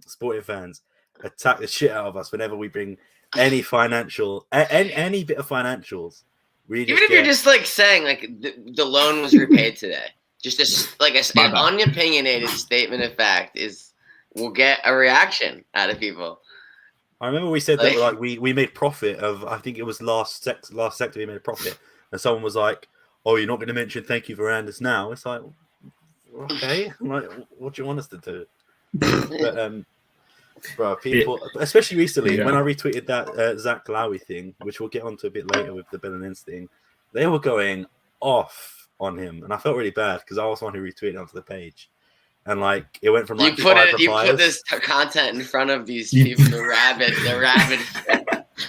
Sporting fans attack the shit out of us whenever we bring any financial, any bit of financials. Even if you're just like saying like the loan was repaid today, just an unopinionated statement of fact will get a reaction out of people. I remember we said that like we made profit of, I think it was last sector we made a profit, and someone was like, "Oh, you're not going to mention thank you Verandas now?" It's like, okay, like, what do you want us to do? But bro, people, especially recently, when I retweeted that Zach Lowy thing, which we'll get onto a bit later with the Belenenses thing, they were going off on him, and I felt really bad because I was the one who retweeted onto the page. And like it went from like you put this content in front of these people, the rabid.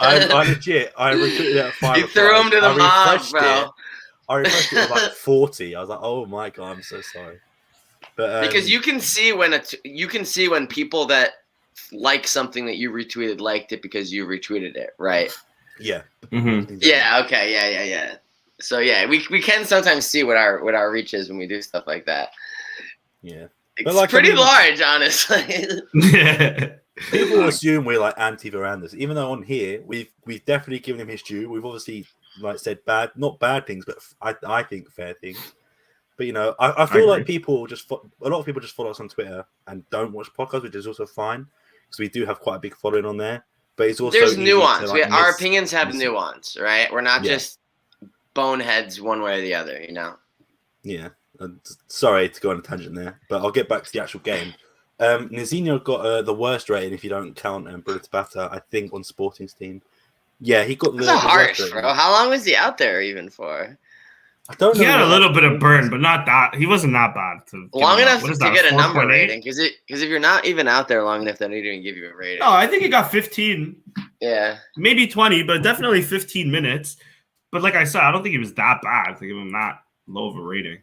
I retweeted it at 5. You threw them to the mob, bro. I refreshed it with like 40. I was like, oh my god, I'm so sorry. But because you can see when people that like something that you retweeted liked it because you retweeted it, right? Yeah. Mm-hmm. Yeah. Okay. Yeah. So yeah, we can sometimes see what our reach is when we do stuff like that. Yeah. It's like, pretty large, honestly. People assume we're like anti-Verandas, even though on here we've definitely given him his due. We've obviously like said not bad things, but I think fair things. But you know, I feel like a lot of people just follow us on Twitter and don't watch podcasts, which is also fine because we do have quite a big following on there. but it's also there's easy nuance. to, like, Our opinions have miss it. nuance, right? We're not Yeah. just boneheads one way or the other, you know. Yeah. Sorry to go on a tangent there, but I'll get back to the actual game. Nazinho got the worst rating if you don't count Bruno Tabata, I think, on Sporting's team. Yeah, he got the That's harsh, worst bro. rating. How long was he out there even for? I don't know. He had a little bit of burn, but not that. He wasn't that bad. Long enough what is to that, get a number 4.8? rating, because if you're not even out there long enough, they don't even give you a rating. No, I think he got 15, Yeah. maybe 20, but definitely 15 minutes. But like I said, I don't think he was that bad to give him that low of a rating.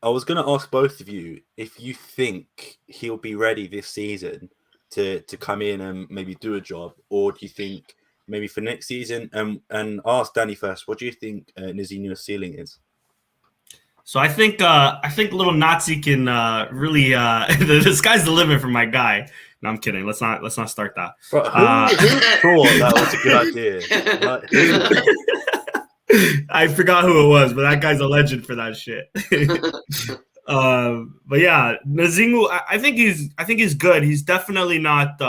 I was going to ask both of you if you think he'll be ready this season to come in and maybe do a job, or do you think maybe for next season? And ask Danny first. What do you think Nazinho's ceiling is? So I think little Nazi can really the sky's the limit for my guy. No, I'm kidding. Let's not start that. Bro, who thought that was a good idea? Like, I forgot who it was, but that guy's a legend for that shit. But yeah, Nazinho, I think he's good. He's definitely not.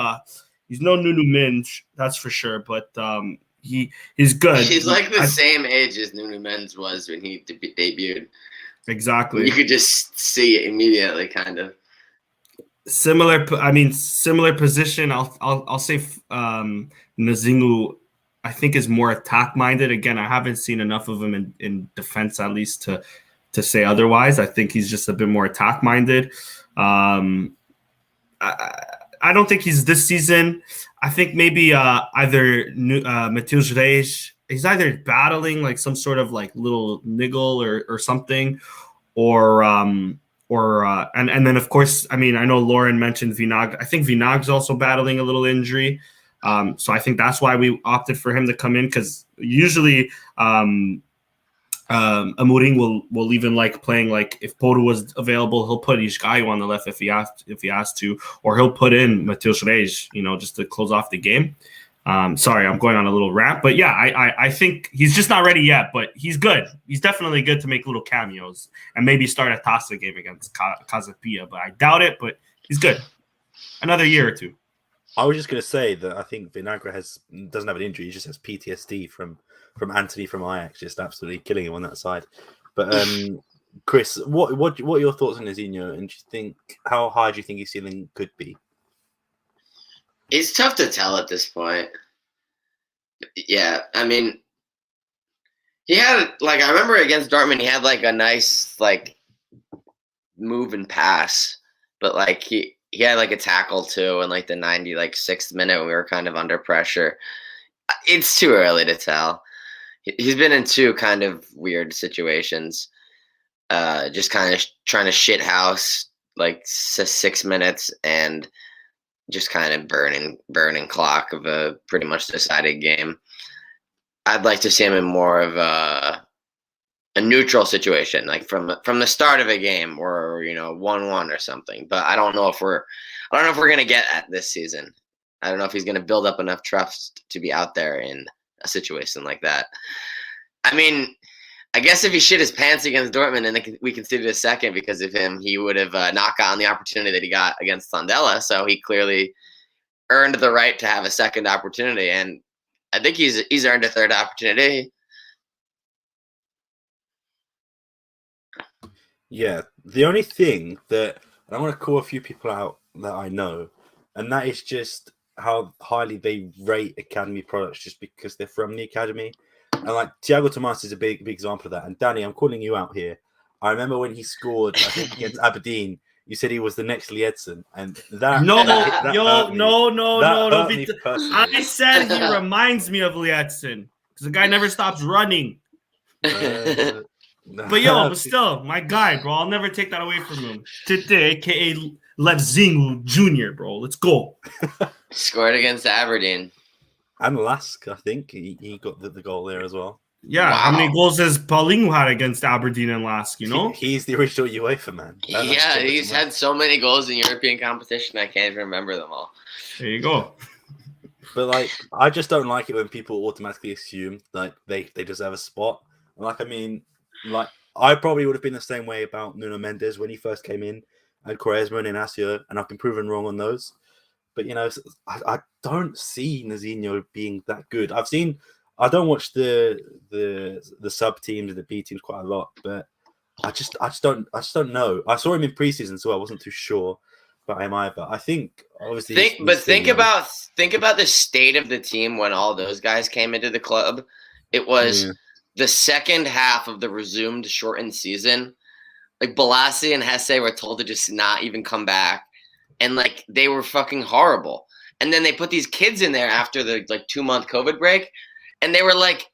He's no Nuno Mendes, that's for sure. But he's good. He's like the same age as Nuno Mendes was when he debuted. Exactly. You could just see it immediately, kind of. Similar position. I'll say Nazinho, I think, is more attack minded. Again, I haven't seen enough of him in defense, at least to say otherwise. I think he's just a bit more attack minded. I don't think he's this season. I think maybe either Matheus Reis, he's either battling like some sort of like little niggle or something, or and then of course, I mean, I know Lauren mentioned Vinag. I think Vinag's also battling a little injury. So I think that's why we opted for him to come in, because usually Amorim will even like playing, like if Porto was available, he'll put Iscaio on the left if he has to, or he'll put in Matheus Reis, just to close off the game. Sorry, I'm going on a little rant, but yeah, I think he's just not ready yet, but he's good. He's definitely good to make little cameos and maybe start a Taça game against Casapia, but I doubt it, but he's good. Another year or two. I was just going to say that I think Vinagre doesn't have an injury. He just has PTSD from Anthony from Ajax, just absolutely killing him on that side. But Chris, what are your thoughts on Nazinho, and how high do you think his ceiling could be? It's tough to tell at this point. Yeah, I mean, he had I remember against Dortmund, he had like a nice move and pass, but he had like a tackle too in like the 96th minute when we were kind of under pressure. It's too early to tell. He's been in two kind of weird situations, just kind of trying to shit house 6 minutes and just kind of burning clock of a pretty much decided game. I'd like to see him in more of a neutral situation, like from the start of a game, or 1-1 or something. But I don't know if we're gonna get at this season. I don't know if he's gonna build up enough trust to be out there in a situation like that. I mean, I guess if he shit his pants against Dortmund and we conceded a second because of him, he would have not gotten the opportunity that he got against Tondela. So he clearly earned the right to have a second opportunity, and I think he's earned a third opportunity. Yeah, the only thing that I want to call a few people out that I know, and that is just how highly they rate academy products just because they're from the academy. And Thiago Tomas is a big example of that. And Danny, I'm calling you out here. I remember when he scored, I think, against Aberdeen, you said he was the next Liedson, and that No. I said he reminds me of Liedson because the guy never stops running. But still, my guy, bro. I'll never take that away from him. Tite, aka Levzingu Jr., bro. Let's go. Scored against Aberdeen. And Lask, I think he got the goal there as well. Yeah, wow. How many goals has Paulinho had against Aberdeen and Lask? He's the original UEFA man. He's had so many goals in European competition, I can't even remember them all. There you go. But I just don't like it when people automatically assume they deserve a spot. I probably would have been the same way about Nuno Mendes when he first came in, and Quaresma and Inacio, and I've been proven wrong on those. But I don't see Nazinho being that good. I don't watch the sub teams and the B teams quite a lot, but I just don't know. I saw him in preseason, so I wasn't too sure about him either. I think obviously think about the state of the team when all those guys came into the club. It was the second half of the resumed shortened season. Like Balassi and Hesse were told to just not even come back, and like they were fucking horrible. And then they put these kids in there after the 2-month COVID break, and they were like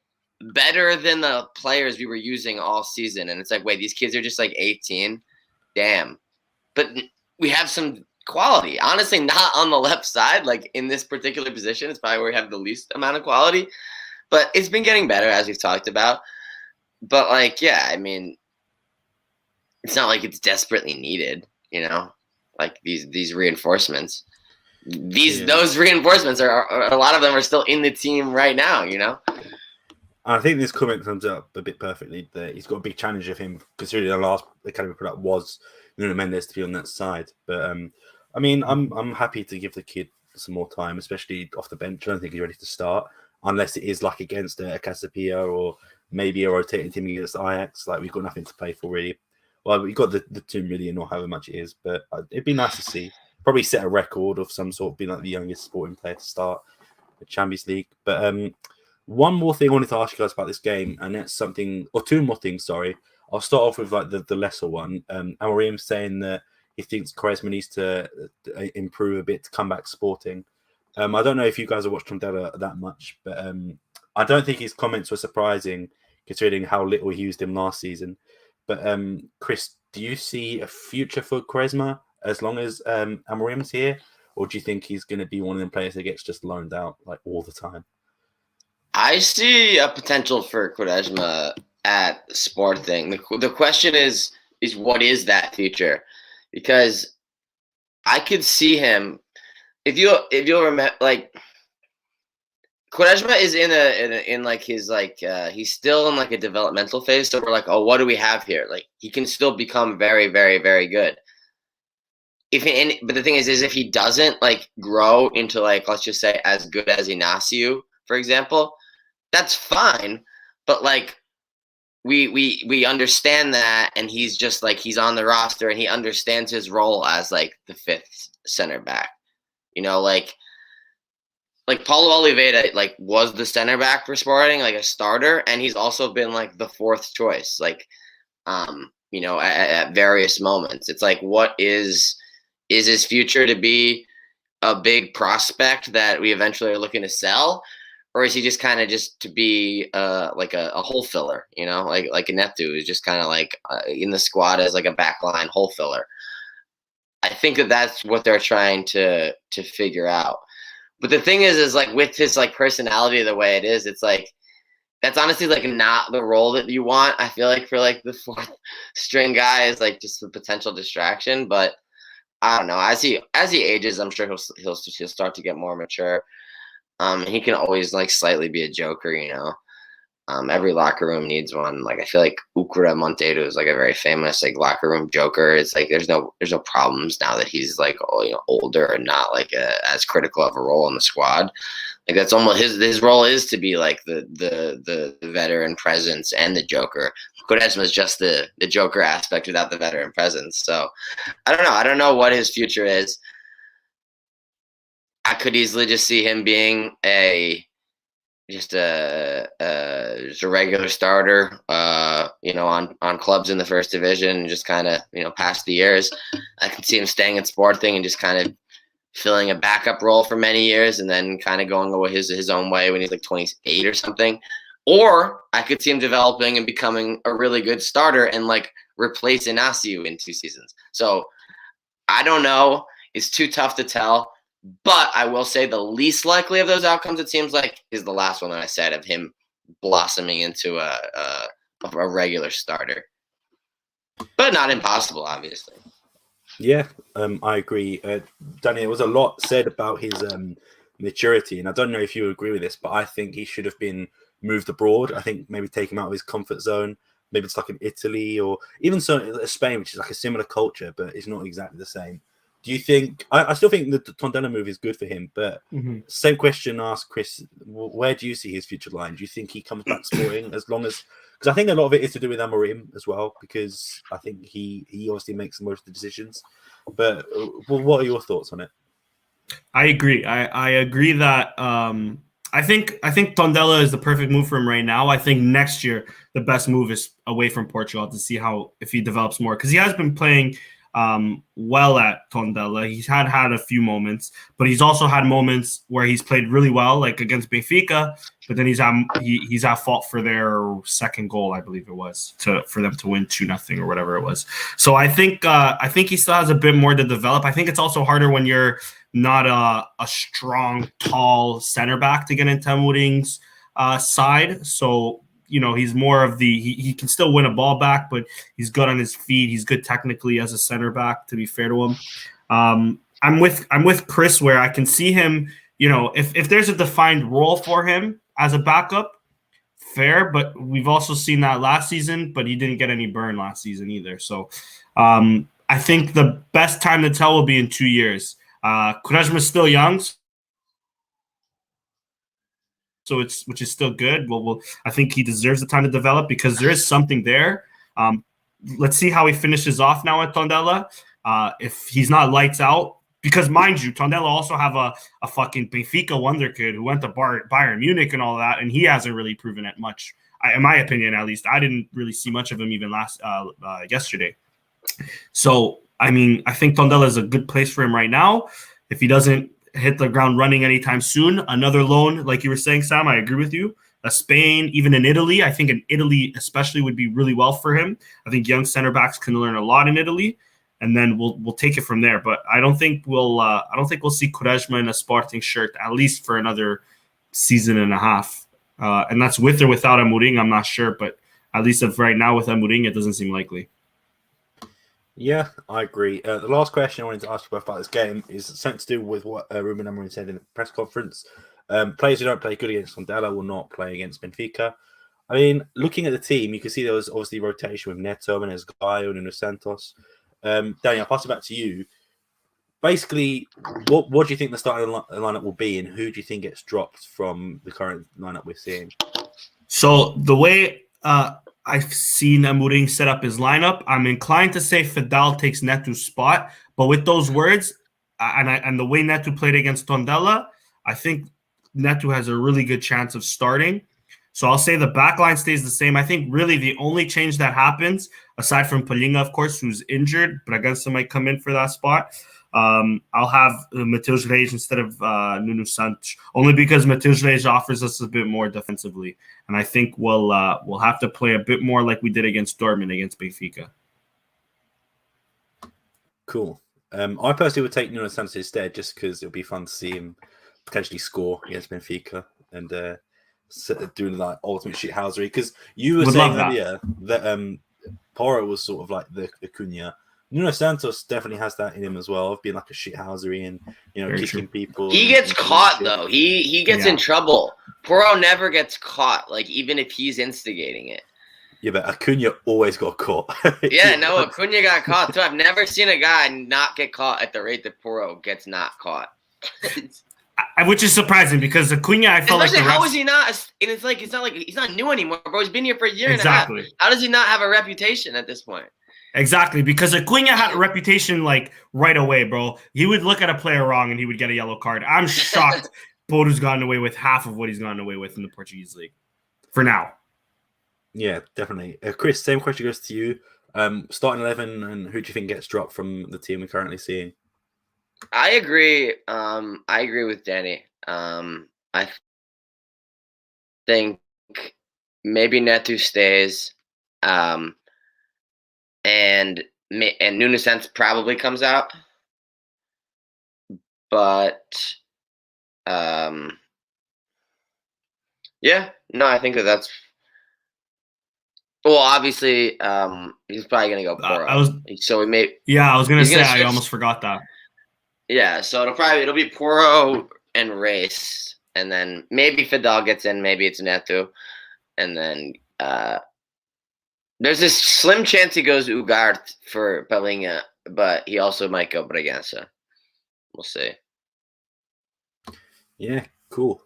better than the players we were using all season. And it's like, wait, these kids are just like 18. Damn. But we have some quality. Honestly, not on the left side. Like in this particular position, it's probably where we have the least amount of quality. But it's been getting better, as we've talked about. But like, yeah, I mean, it's not like it's desperately needed, like these reinforcements. Those reinforcements are a lot of them are still in the team right now, I think this comment comes up a bit perfectly that he's got a big challenge of him, considering the last academy product was Nuno Mendes to be on that side. But I mean, I'm happy to give the kid some more time, especially off the bench. I don't think he's ready to start unless it is like against a Casapia or maybe a rotating team against Ajax. Like we've got nothing to play for really. Well, we've got the 2 million or however much it is, but it'd be nice to see. Probably set a record of some sort, being like the youngest sporting player to start the Champions League. But one more thing I wanted to ask you guys about this game, and that's something, or 2 more things, sorry. I'll start off with like the lesser one. Amorim saying that he thinks Quaresma needs to improve a bit to come back Sporting. I don't know if you guys have watched Tondela that much, but I don't think his comments were surprising considering how little he used him last season. But Chris, do you see a future for Quaresma as long as Amorim's here, or do you think he's going to be one of them players that gets just loaned out like all the time? I see a potential for Quaresma at Sporting. The question is what is that future? Because I could see him if you'll remember, like Quaresma is he's still in like a developmental phase. So we're like, oh, what do we have here? Like he can still become very, very, very good. But the thing is if he doesn't like grow into like, let's just say as good as Inácio, for example, that's fine. But like we understand that, and he's just like he's on the roster and he understands his role as like the 5th center back. Like Paulo Oliveira like was the center back for Sporting, like a starter, and he's also been like the 4th choice, like at various moments. It's like, what is his future to be a big prospect that we eventually are looking to sell, or is he just kind of just to be like a hole filler, like Neto is just kind of like in the squad as like a backline hole filler. I think that's what they're trying to figure out. But the thing is like with his like personality the way it is, it's like that's honestly like not the role that you want. I feel like for like the 4th string guy is like just a potential distraction. But I don't know. As he ages, I'm sure he'll start to get more mature. He can always like slightly be a joker, Every locker room needs one. Like I feel like Ukra Monteiro is like a very famous like locker room joker. It's like there's no problems now that he's like older and not like as critical of a role in the squad. Like that's almost his role is to be like the veteran presence and the joker. Quaresma is just the joker aspect without the veteran presence. So I don't know. I don't know what his future is. I could easily just see him being just a regular starter, on clubs in the 1st division, and just kind of, past the years. I can see him staying at Sporting and just kind of filling a backup role for many years, and then kind of going away his own way when he's like 28 or something. Or I could see him developing and becoming a really good starter and like replace Inácio in 2 seasons. So I don't know. It's too tough to tell. But I will say the least likely of those outcomes, it seems like, is the last one that I said, of him blossoming into a regular starter. But not impossible, obviously. Yeah, I agree. Danny, there was a lot said about his maturity, and I don't know if you agree with this, but I think he should have been moved abroad. I think maybe take him out of his comfort zone. Maybe it's like in Italy or even so Spain, which is like a similar culture, but it's not exactly the same. Do you think? I still think the Tondela move is good for him, but same question asked Chris. Where do you see his future line? Do you think he comes back Sporting as long as? Because I think a lot of it is to do with Amorim as well, because I think he obviously makes most of the decisions. But what are your thoughts on it? I agree. I agree that I think Tondela is the perfect move for him right now. I think next year the best move is away from Portugal to see if he develops more, because he has been playing well at Tondela. He's had a few moments, but he's also had moments where he's played really well, like against Benfica. But then he's at fault for their second goal, I believe it was, for them to win 2-0 or whatever it was. So I think he still has a bit more to develop. I think it's also harder when you're not a strong, tall center back to get into Amorim's side. So he's more of he can still win a ball back, but he's good on his feet. He's good technically as a center back, to be fair to him. I'm with Chris where I can see him, if there's a defined role for him as a backup, fair, but we've also seen that last season, but he didn't get any burn last season either. So I think the best time to tell will be in 2 years. Quaresma's still young, which is still good. Well, I think he deserves the time to develop because there is something there. Let's see how he finishes off now at Tondela. If he's not lights out, because mind you, Tondela also have a fucking Benfica wonder kid who went to Bayern Munich and all that, and he hasn't really proven it much. In my opinion, at least, I didn't really see much of him even yesterday. So, I mean, I think Tondela is a good place for him right now. If he doesn't hit the ground running anytime soon, another loan, like you were saying, Sam, I agree with you. Spain, even in Italy, I think in Italy especially would be really well for him. I think young center backs can learn a lot in Italy, and then we'll take it from there. But I don't think we'll see Quaresma in a Sporting shirt at least for another season and a half, and that's with or without Amorim. I'm not sure, but at least right now with Amorim, it doesn't seem likely. Yeah, I agree. The last question I wanted to ask you about this game is something to do with what Ruben Amorim said in the press conference. Players who don't play good against Tondela will not play against Benfica. I mean, looking at the team, you can see there was obviously rotation with Neto, Menez Gaio, and Nuno Santos. Danny, I'll pass it back to you. Basically, what do you think the starting lineup will be, and who do you think gets dropped from the current lineup we're seeing? So the way I've seen Amorim set up his lineup, I'm inclined to say Fidal takes Neto's spot, but with those words and the way Neto played against Tondela, I think Neto has a really good chance of starting. So I'll say the back line stays the same. I think really the only change that happens, aside from Palhinha, of course, who's injured, but Bragança might come in for that spot. I'll have Matheus Reis instead of Nuno Santos, only because Matheus Reis offers us a bit more defensively. And I think we'll have to play a bit more like we did against Dortmund, against Benfica. Cool. I personally would take Nuno Santos instead, just because it'll be fun to see him potentially score against Benfica and doing like ultimate shithousery. Because you were saying earlier that Porro was sort of like the Cunha. Nuno Santos definitely has that in him as well, of being like a shithousery and kicking people. He gets caught though. He gets in trouble. Porro never gets caught, like even if he's instigating it. Yeah, but Acuna always got caught. Yeah, no, Acuna got caught too. I've never seen a guy not get caught at the rate that Porro gets not caught. Which is surprising because Acuna, I felt especially like how is he not? And it's not like he's not new anymore, bro. He's been here for a year and a half. How does he not have a reputation at this point? Exactly, because Acuna had a reputation like right away, bro. He would look at a player wrong and he would get a yellow card. I'm shocked Porto's gotten away with half of what he's gotten away with in the Portuguese league for now. Yeah, definitely. Chris, same question goes to you. Starting 11, and who do you think gets dropped from the team we're currently seeing? I agree. I agree with Danny. I think maybe Neto stays. And Nuno Santos probably comes out, but yeah, no, I think that's well. Obviously, he's probably gonna go Porro. I was gonna say I almost forgot that. Yeah, so it'll be Porro and Reis, and then maybe Fidal gets in, maybe it's Neto, and then there's this slim chance he goes Ugarte for Palhinha, but he also might go Bragança. we'll see. Yeah, cool.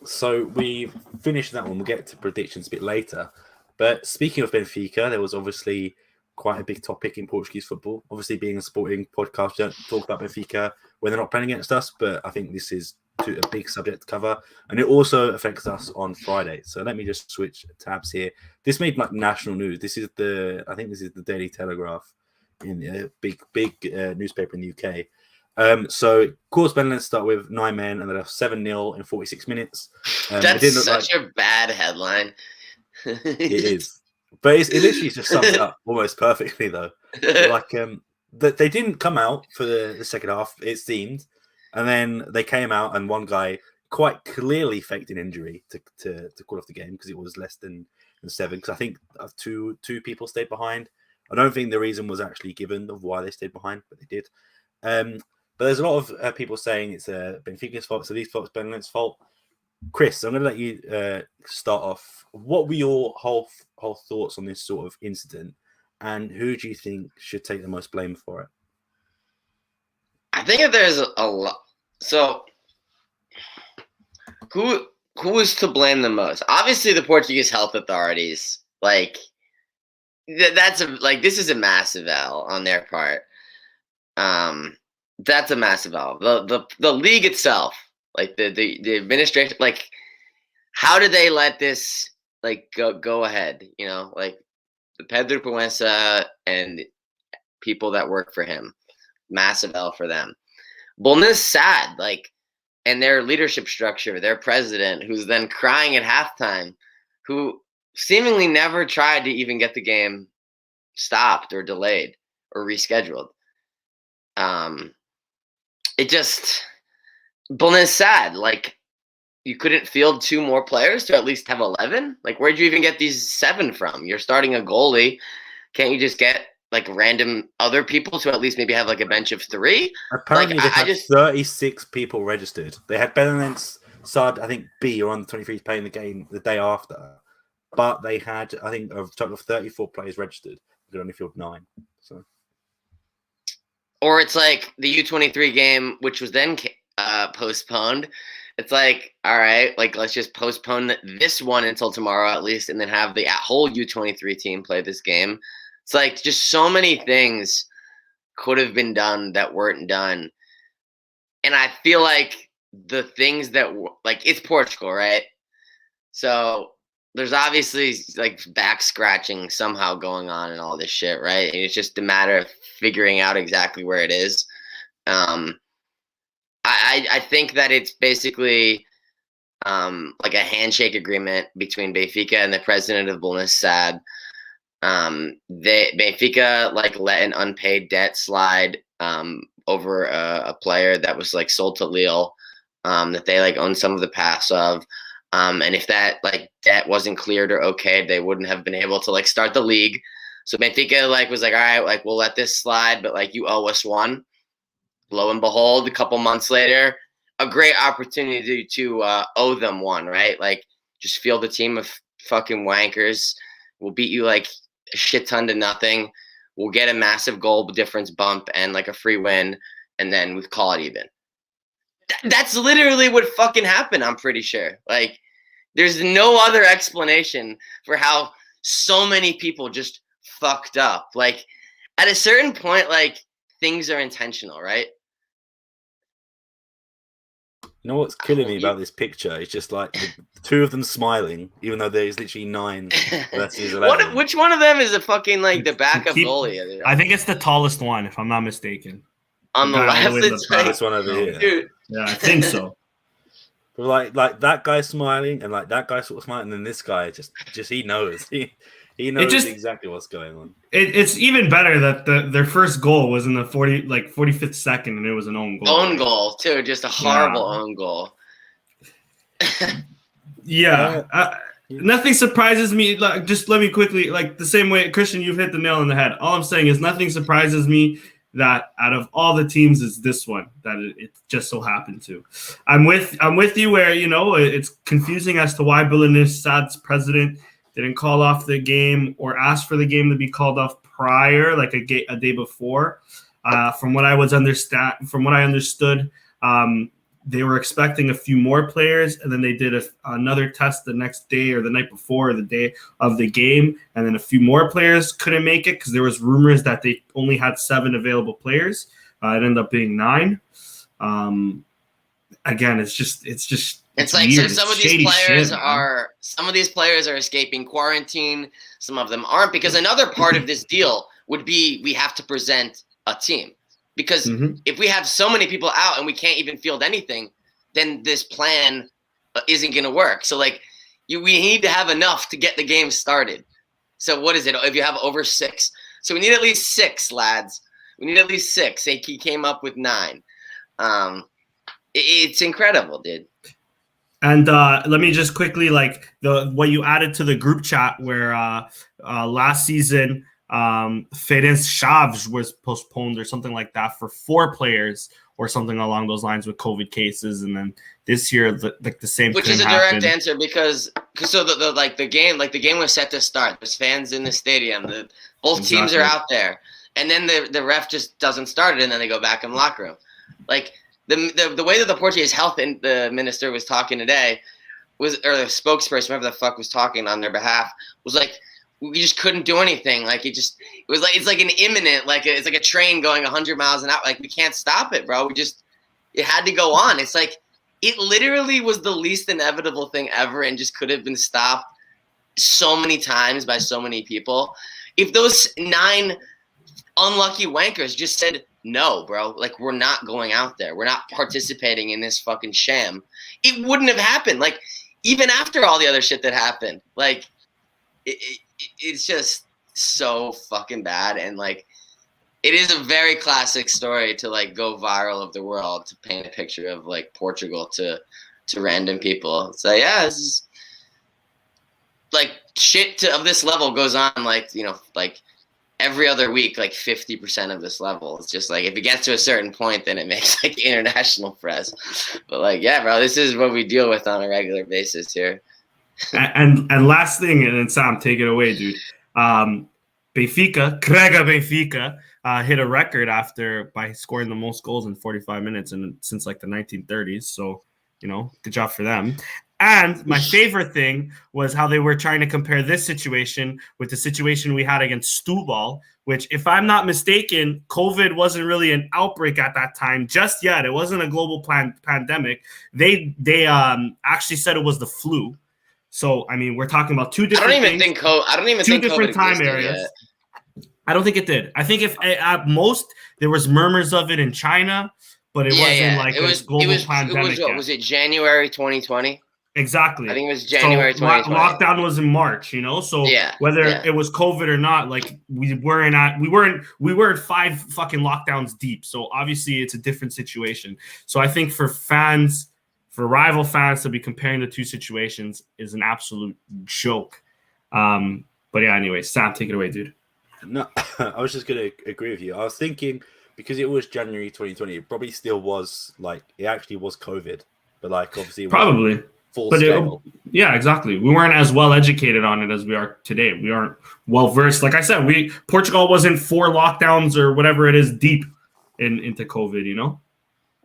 So we finished that one. We'll get to predictions a bit later. But speaking of Benfica, there was obviously quite a big topic in Portuguese football. Obviously, being a sporting podcast, we don't talk about Benfica when they're not playing against us. But I think this is a big subject to cover, and it also affects us on Friday. So let me just switch tabs here. This made like national news. I think this is the Daily Telegraph, in a big newspaper in the UK. So, of course, let's start with 9 men, and they're 7-0 in 46 minutes. That's such a bad headline. It is, but it literally just sums it up almost perfectly, though. Like, that they didn't come out for the second half, it seemed, and then they came out, and one guy quite clearly faked an injury to call off the game because it was less than 7. Because I think two people stayed behind. I don't think the reason was actually given of why they stayed behind, but they did. But there's a lot of people saying it's Benfica's fault, so these folks Benfica's fault. Chris, I'm going to let you start off. What were your whole thoughts on this sort of incident, and who do you think should take the most blame for it? I think that there's a lot. So, who is to blame the most? Obviously, the Portuguese health authorities. Like, this is a massive L on their part. That's a massive L. The league itself, like the administration, like, how did they let this like go ahead? You know, like the Pedro Proença and people that work for him, massive L for them. BSAD, like, and their leadership structure, their president, who's then crying at halftime, who seemingly never tried to even get the game stopped or delayed or rescheduled. It just, BSAD, like, you couldn't field 2 more players to at least have 11? Like, where'd you even get these 7 from? You're starting a goalie. Can't you just get like random other people to at least maybe have like a bench of 3? Apparently, like, they had 36 people registered. They had Benfica's side, I think B or under 23s playing the game the day after, but they had, I think, a total of 34 players registered. They could only field 9. So, or it's like the U23 game, which was then postponed. It's like, all right, like, let's just postpone this one until tomorrow at least, and then have the whole U23 team play this game. It's like just so many things could have been done that weren't done. And I feel like the things that, like, it's Portugal, right? So there's obviously like back scratching somehow going on and all this shit, right? And it's just a matter of figuring out exactly where it is. I think that it's basically like a handshake agreement between Benfica and the president of BSAD. Benfica like let an unpaid debt slide over a player that was like sold to Lille, that they like owned some of the pass of. And if that like debt wasn't cleared or okayed, they wouldn't have been able to like start the league. So Benfica like was like, all right, like we'll let this slide, but like you owe us one. Lo and behold, a couple months later, a great opportunity to owe them one, right? Like just field a team of fucking wankers. We'll beat you like a shit ton to nothing. We'll get a massive goal difference bump and like a free win, and then we call it even. That's literally what fucking happened, I'm pretty sure. Like, there's no other explanation for how so many people just fucked up. Like, at a certain point, like, things are intentional, right? you know what's killing me about this picture? It's just like the 2 of them smiling, even though there's literally 9 versus 11. Which one of them is a fucking like the backup goalie? I think it's the tallest one, if I'm not mistaken. On the left, it's like, this one over here. dude. Yeah, I think so. But like that guy smiling and like that guy sort of smiling, and then this guy just he knows he knows exactly what's going on. It's even better that their first goal was in the 45th second, and it was an own goal. Own goal too, just a horrible own goal. Nothing surprises me. Like, just let me quickly, like the same way, Christian, you've hit the nail on the head. All I'm saying is nothing surprises me that out of all the teams is this one that it just so happened to. I'm with you where, you know, it's confusing as to why BSAD's president didn't call off the game or ask for the game to be called off prior, like a day before. From what I understood, they were expecting a few more players, and then they did another test the next day or the night before, or the day of the game, and then a few more players couldn't make it because there was rumors that they only had 7 available players. It ended up being 9. Again, it's like weird. So some of these players are escaping quarantine. Some of them aren't, because another part of this deal would be we have to present a team. Because if we have so many people out and we can't even field anything, then this plan isn't going to work. So like we need to have enough to get the game started. So what is it? If you have over 6, so we need at least 6, lads. We need at least 6. He came up with 9. It's incredible, dude. And let me just quickly, like, what you added to the group chat where last season Ferenc Chaves was postponed or something like that for 4 players or something along those lines with COVID cases, and then this year the same. Which is a direct answer because the game was set to start. There's fans in the stadium. Both teams are out there, and then the ref just doesn't start it, and then they go back in the locker room. Like the way that the Portuguese health the minister was talking today or the spokesperson, whoever the fuck was talking on their behalf, was like, we just couldn't do anything. Like it's like an imminent, it's like a train going 100 miles an hour. Like we can't stop it, bro. It had to go on. It's like, it literally was the least inevitable thing ever and just could have been stopped so many times by so many people. If those 9 unlucky wankers just said, no, bro, like we're not going out there. We're not participating in this fucking sham. It wouldn't have happened. Like even after all the other shit that happened, like it's just so fucking bad. And like, it is a very classic story to like go viral of the world, to paint a picture of like Portugal to random people. So yeah, this is like shit of this level goes on, like, you know, like every other week, like 50% of this level. It's just like, if it gets to a certain point, then it makes like international press. But like, yeah, bro, this is what we deal with on a regular basis here. And last thing, and then Sam, take it away, dude. Benfica hit a record by scoring the most goals in 45 minutes since like the 1930s. So, you know, good job for them. And my favorite thing was how they were trying to compare this situation with the situation we had against Setúbal, which, if I'm not mistaken, COVID wasn't really an outbreak at that time just yet. It wasn't a global pandemic. They actually said it was the flu. So, I mean, we're talking about 2 different I don't even think two different time areas. Yet. I don't think it did. I think if at most there was murmurs of it in China, but it wasn't like it was global pandemic. Was it January 2020? Exactly. I think it was January 2020. Lockdown was in March, you know. So whether it was COVID or not, like we weren't 5 fucking lockdowns deep. So obviously it's a different situation. So I think for rival fans to be comparing the 2 situations is an absolute joke. But yeah, anyway, Sam, take it away, dude. No, I was just gonna agree with you. I was thinking, because it was January 2020, it probably still was like, it actually was COVID, but like obviously it probably. Full scale. Yeah, exactly. We weren't as well educated on it as we are today. We aren't well versed. Like I said, Portugal wasn't 4 lockdowns or whatever it is deep into COVID, you know?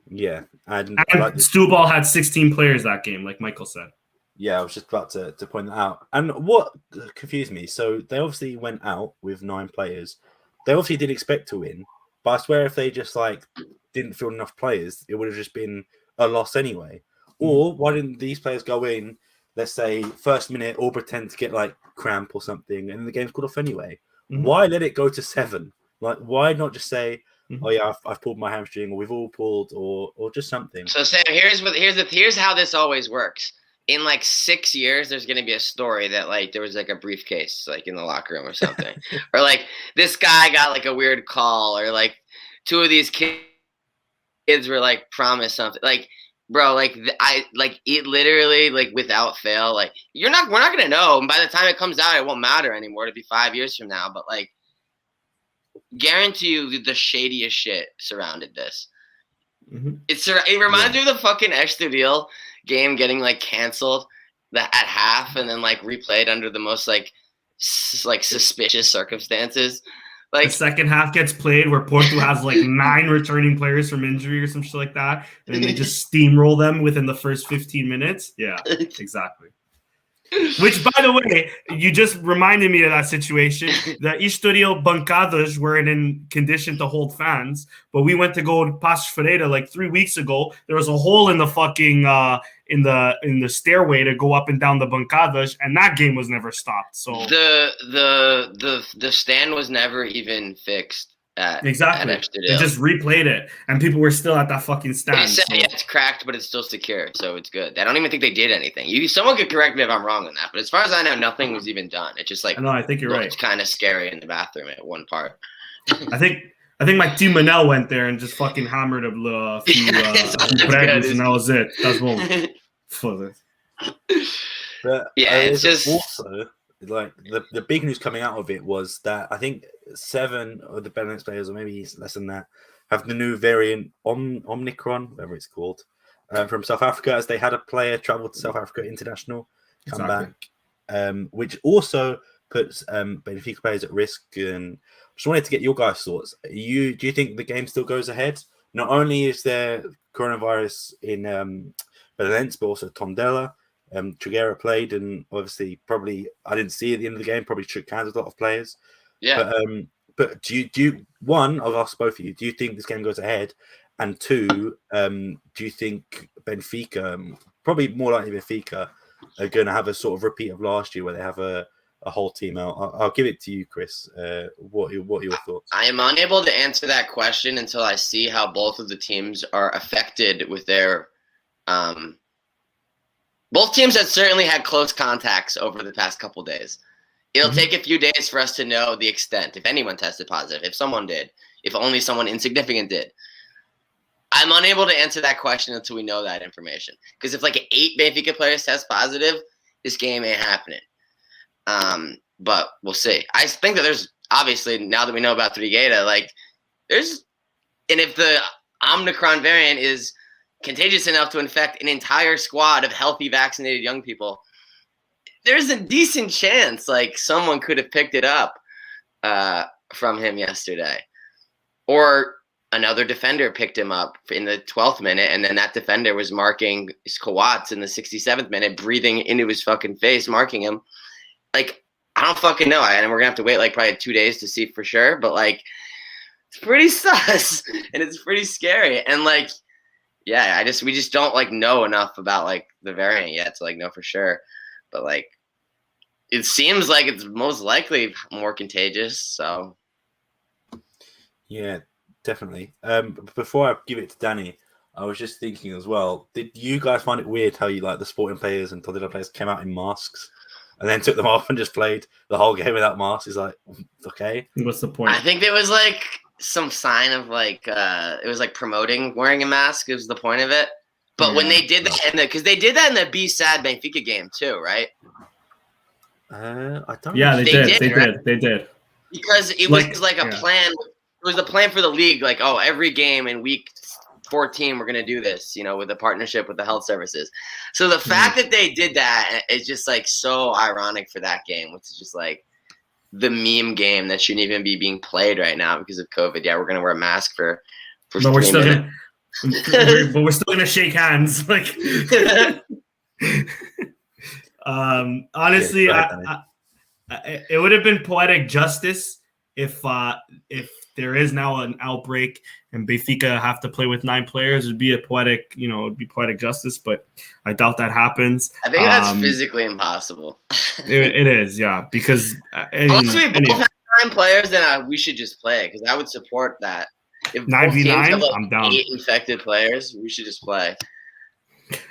Yeah. And Setúbal had 16 players that game, like Michael said. Yeah, I was just about to point that out. And what confused me, so they obviously went out with 9 players. They obviously did expect to win, but I swear if they just like didn't field enough players, it would have just been a loss anyway. Or why didn't these players go in, let's say, first minute, all pretend to get like cramp or something, and the game's called off anyway? Why let it go to 7? Like, why not just say, oh yeah, I've pulled my hamstring, or we've all pulled, or just something? So Sam, here's how this always works. In like 6 years, there's gonna be a story that like there was like a briefcase like in the locker room or something, or like this guy got like a weird call, or like 2 of these kids were like promised something, like. Bro, like it literally, like without fail, like we're not gonna know. And by the time it comes out, it won't matter anymore. It'll be 5 years from now. But like, guarantee you, the shadiest shit surrounded this. It reminds me of the fucking Estoril game getting like canceled at half and then like replayed under the most like suspicious circumstances. Like the second half gets played where Portugal has like 9 returning players from injury or some shit like that, and they just steamroll them within the first 15 minutes. Yeah, exactly. Which, by the way, you just reminded me of that situation. The Estoril Bancadas weren't in condition to hold fans, but we went to go to Passos Ferreira like 3 weeks ago. There was a hole in the fucking in the stairway to go up and down the Bancadas, and that game was never stopped. So the stand was never even fixed. Exactly. They just replayed it, and people were still at that fucking stand. They said, yeah, it's cracked, but it's still secure, so it's good. I don't even think they did anything. Someone could correct me if I'm wrong on that, but as far as I know, nothing was even done. It just like no, I think you're right. It's kind of scary in the bathroom at one part. I think my team Manel went there and just fucking hammered a few breakers, and that was it. That's one for it. But yeah, it's just also like the big news coming out of it was that I think 7 of the Benelux players, or maybe less than that, have the new variant Omicron, whatever it's called, from South Africa, as they had a player travel to South Africa international, come back, which also puts Benfica players at risk. And just wanted to get your guys' thoughts. Do you think the game still goes ahead? Not only is there coronavirus in Valence, but also Tondela. Trigueira played, and obviously, probably I didn't see at the end of the game. Probably shook hands with a lot of players. Yeah. But do you one? I'll ask both of you. Do you think this game goes ahead? And 2, do you think Benfica, probably more likely Benfica, are going to have a sort of repeat of last year where they have a whole team out? I'll give it to you, Chris. What are your thoughts? I am unable to answer that question until I see how both of the teams are affected with their. Both teams have certainly had close contacts over the past couple days. It'll take a few days for us to know the extent, if anyone tested positive, if someone did, if only someone insignificant did. I'm unable to answer that question until we know that information. Because if like 8 Benfica players test positive, this game ain't happening. But we'll see. I think that there's, obviously, now that we know about Trigueira, like, and if the Omicron variant is contagious enough to infect an entire squad of healthy, vaccinated young people, there's a decent chance like someone could have picked it up from him yesterday, or another defender picked him up in the 12th minute, and then that defender was marking Squats in the 67th minute, breathing into his fucking face, marking him. Like, I don't fucking know, and we're gonna have to wait like probably 2 days to see for sure, but like, it's pretty sus and it's pretty scary. And like, yeah, we just don't like know enough about like the variant yet to like know for sure. But like, it seems like it's most likely more contagious. So, yeah, definitely. Before I give it to Danny, I was just thinking as well. Did you guys find it weird how the Sporting players and Tondela players came out in masks and then took them off and just played the whole game without masks? Is like, okay, what's the point? I think there was like some sign of like it was like promoting wearing a mask is the point of it. But when they did that, because they did that in the BSAD Benfica game too, right? I don't. Yeah, know. They did. Because it was like a plan. It was a plan for the league. Like, oh, every game in week 14, we're gonna do this. With a partnership with the health services. So the fact that they did that is just like so ironic for that game, which is just like the meme game that shouldn't even be being played right now because of COVID. Yeah, we're gonna wear a mask for. But we're still gonna shake hands. Like, honestly, it would have been poetic justice if there is now an outbreak and Benfica have to play with 9 players. It'd be a poetic, it'd be poetic justice, but I doubt that happens. I think that's physically impossible. It is, yeah, because unless we both have 9 players, then we should just play because I would support that. If 9v9, I'm down. 8 infected players, we should just play.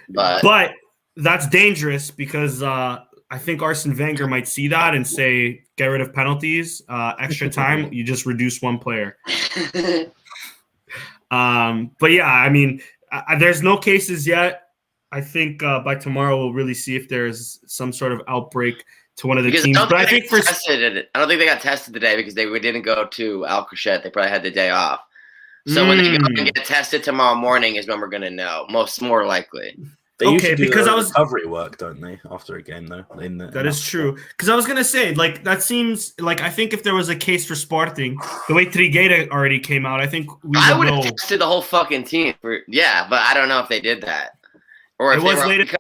But that's dangerous because I think Arsene Wenger might see that and say, get rid of penalties, extra time, you just reduce 1 player. But yeah, I mean, there's no cases yet. I think by tomorrow we'll really see if there's some sort of outbreak to one of the teams. But I think I don't think they got tested today because they didn't go to Alcochete. They probably had the day off. So when they go and get tested tomorrow morning is when we're going to know, more likely. They Okay, usually do because I was- recovery work, don't they, after a game though? That is true. Because I was gonna say, like, that seems like I think if there was a case for Sporting, the way Trigueira already came out, I think I would would have know. tested the whole fucking team. Yeah, but I don't know if they did that. Or if It was they were, late.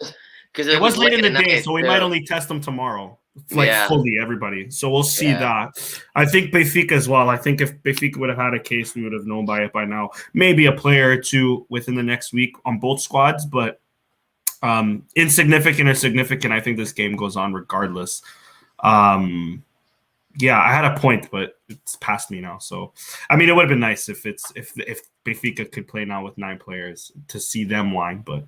because It was late in the at day, night, so we too. might only test them tomorrow, like Yeah. fully everybody. So we'll see Yeah. that. I think Benfica as well. I think if Benfica would have had a case, we would have known by it by now. Maybe a player or two within the next week on both squads, but insignificant or significant, I think this game goes on regardless. Yeah, I had a point, but it's past me now. So, I mean, it would have been nice if Benfica could play now with 9 players to see them whine, but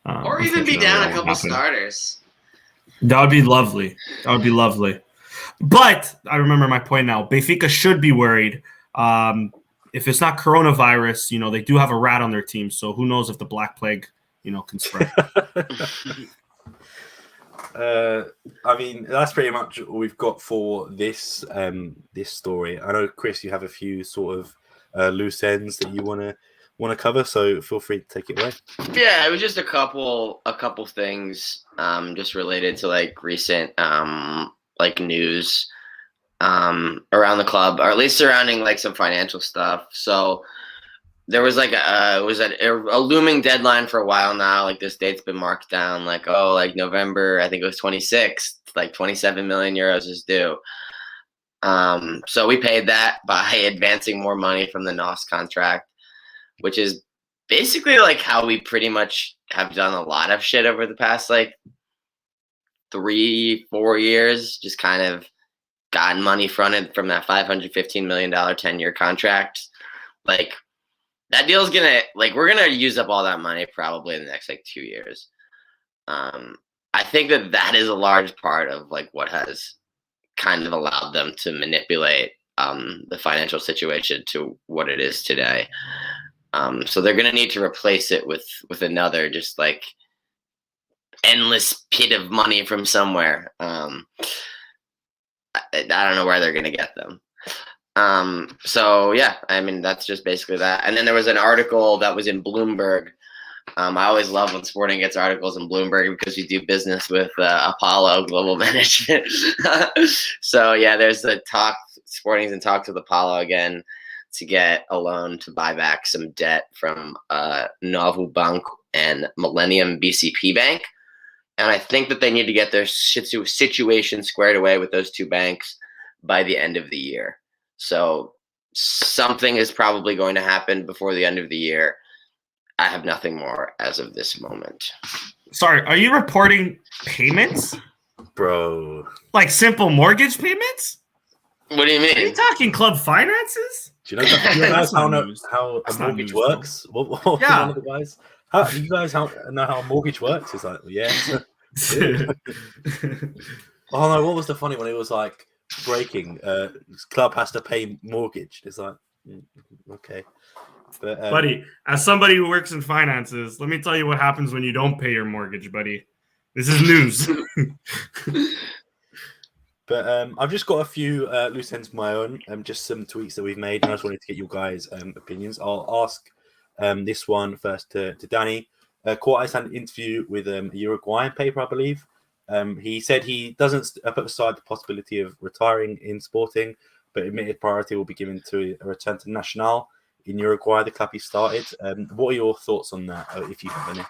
Or even be unfortunately, down that a couple won't happen. starters. That would be lovely. That would be lovely. But I remember my point now. Benfica should be worried. If it's not coronavirus, they do have a rat on their team. So who knows if the Black Plague, can spread. I mean, that's pretty much all we've got for this this story. I know, Chris, you have a few sort of loose ends that you want to cover, so feel free to take it away. Yeah, it was just a couple things just related to like recent like news around the club, or at least surrounding like some financial stuff. So there was like a looming deadline for a while now. Like this date's been marked down. Like November, I think it was 26th. Like 27 million euros is due. So we paid that by advancing more money from the NOS contract, which is basically like how we pretty much have done a lot of shit over the past like 3-4 years. Just kind of gotten money fronted from that $515 million 10-year contract. Like that deal's we're gonna use up all that money probably in the next like 2 years. I think that is a large part of like what has kind of allowed them to manipulate the financial situation to what it is today. So they're gonna need to replace it with another just like endless pit of money from somewhere. I don't know where they're gonna get them. So yeah, I mean that's just basically that. And then there was an article that was in Bloomberg. I always love when Sporting gets articles in Bloomberg because we do business with Apollo Global Management. So yeah, there's the talk. Sporting's in talks with Apollo again to get a loan to buy back some debt from Novo Bank and Millennium BCP Bank. And I think that they need to get their situation squared away with those two banks by the end of the year. So something is probably going to happen before the end of the year. I have nothing more as of this moment. Sorry, are you reporting payments? Bro. Like simple mortgage payments? What do you mean? Are you talking club finances? Do you know how a That's not mortgage news, works? What Yeah. one of the guys? How do you guys know how a mortgage works? It's like, yeah. Oh no, what was the funny one? It was like breaking. Club has to pay mortgage. It's like, okay. But, buddy, as somebody who works in finances, let me tell you what happens when you don't pay your mortgage, buddy. This is news. But I've just got a few loose ends of my own, just some tweets that we've made, and I just wanted to get your guys' opinions. I'll ask this one first to Danny. Courtis had an interview with a Uruguayan paper, I believe. He said he doesn't put aside the possibility of retiring in Sporting, but admitted priority will be given to a return to Nacional in Uruguay, the club he started. What are your thoughts on that, if you have any?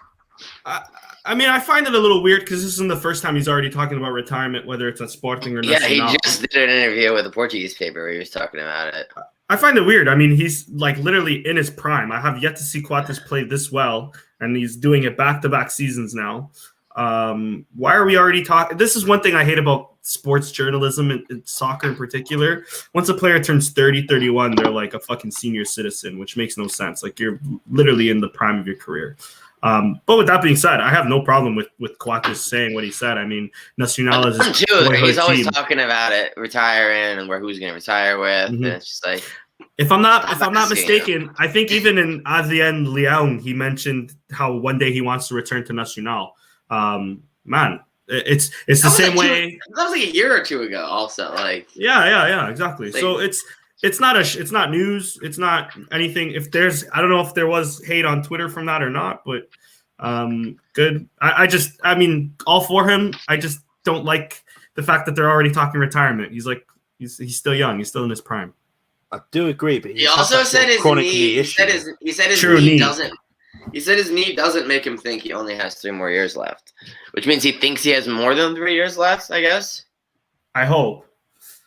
I mean, I find it a little weird because this isn't the first time he's already talking about retirement, whether it's at Sporting or Nacional. Yeah, he just did an interview with the Portuguese paper where he was talking about it. I find it weird. I mean, he's like literally in his prime. I have yet to see Courtis play this well, and he's doing it back-to-back seasons now. Why are we already talking? This is one thing I hate about sports journalism and soccer in particular. Once a player turns 30, 31, they're like a fucking senior citizen, which makes no sense. Like you're literally in the prime of your career. But with that being said, I have no problem with Courtis saying what he said. I mean, Nacional is his he's always team. talking about it, retiring and who's going to retire with. Mm-hmm. And it's just like, if I'm not mistaken, I think even in Adrien Leão, he mentioned how one day he wants to return to Nacional. Man, it's the same way. That was like a year or two ago. Also, like yeah, exactly. Like, so it's not news. It's not anything. If there's, I don't know if there was hate on Twitter from that or not, but Good. I mean, all for him. I just don't like the fact that they're already talking retirement. He's still young. He's still in his prime. I do agree, but he also said his knee. He said his knee doesn't. He said his knee doesn't make him think he only has 3 more years left, which means he thinks he has more than 3 years left. I guess. I hope.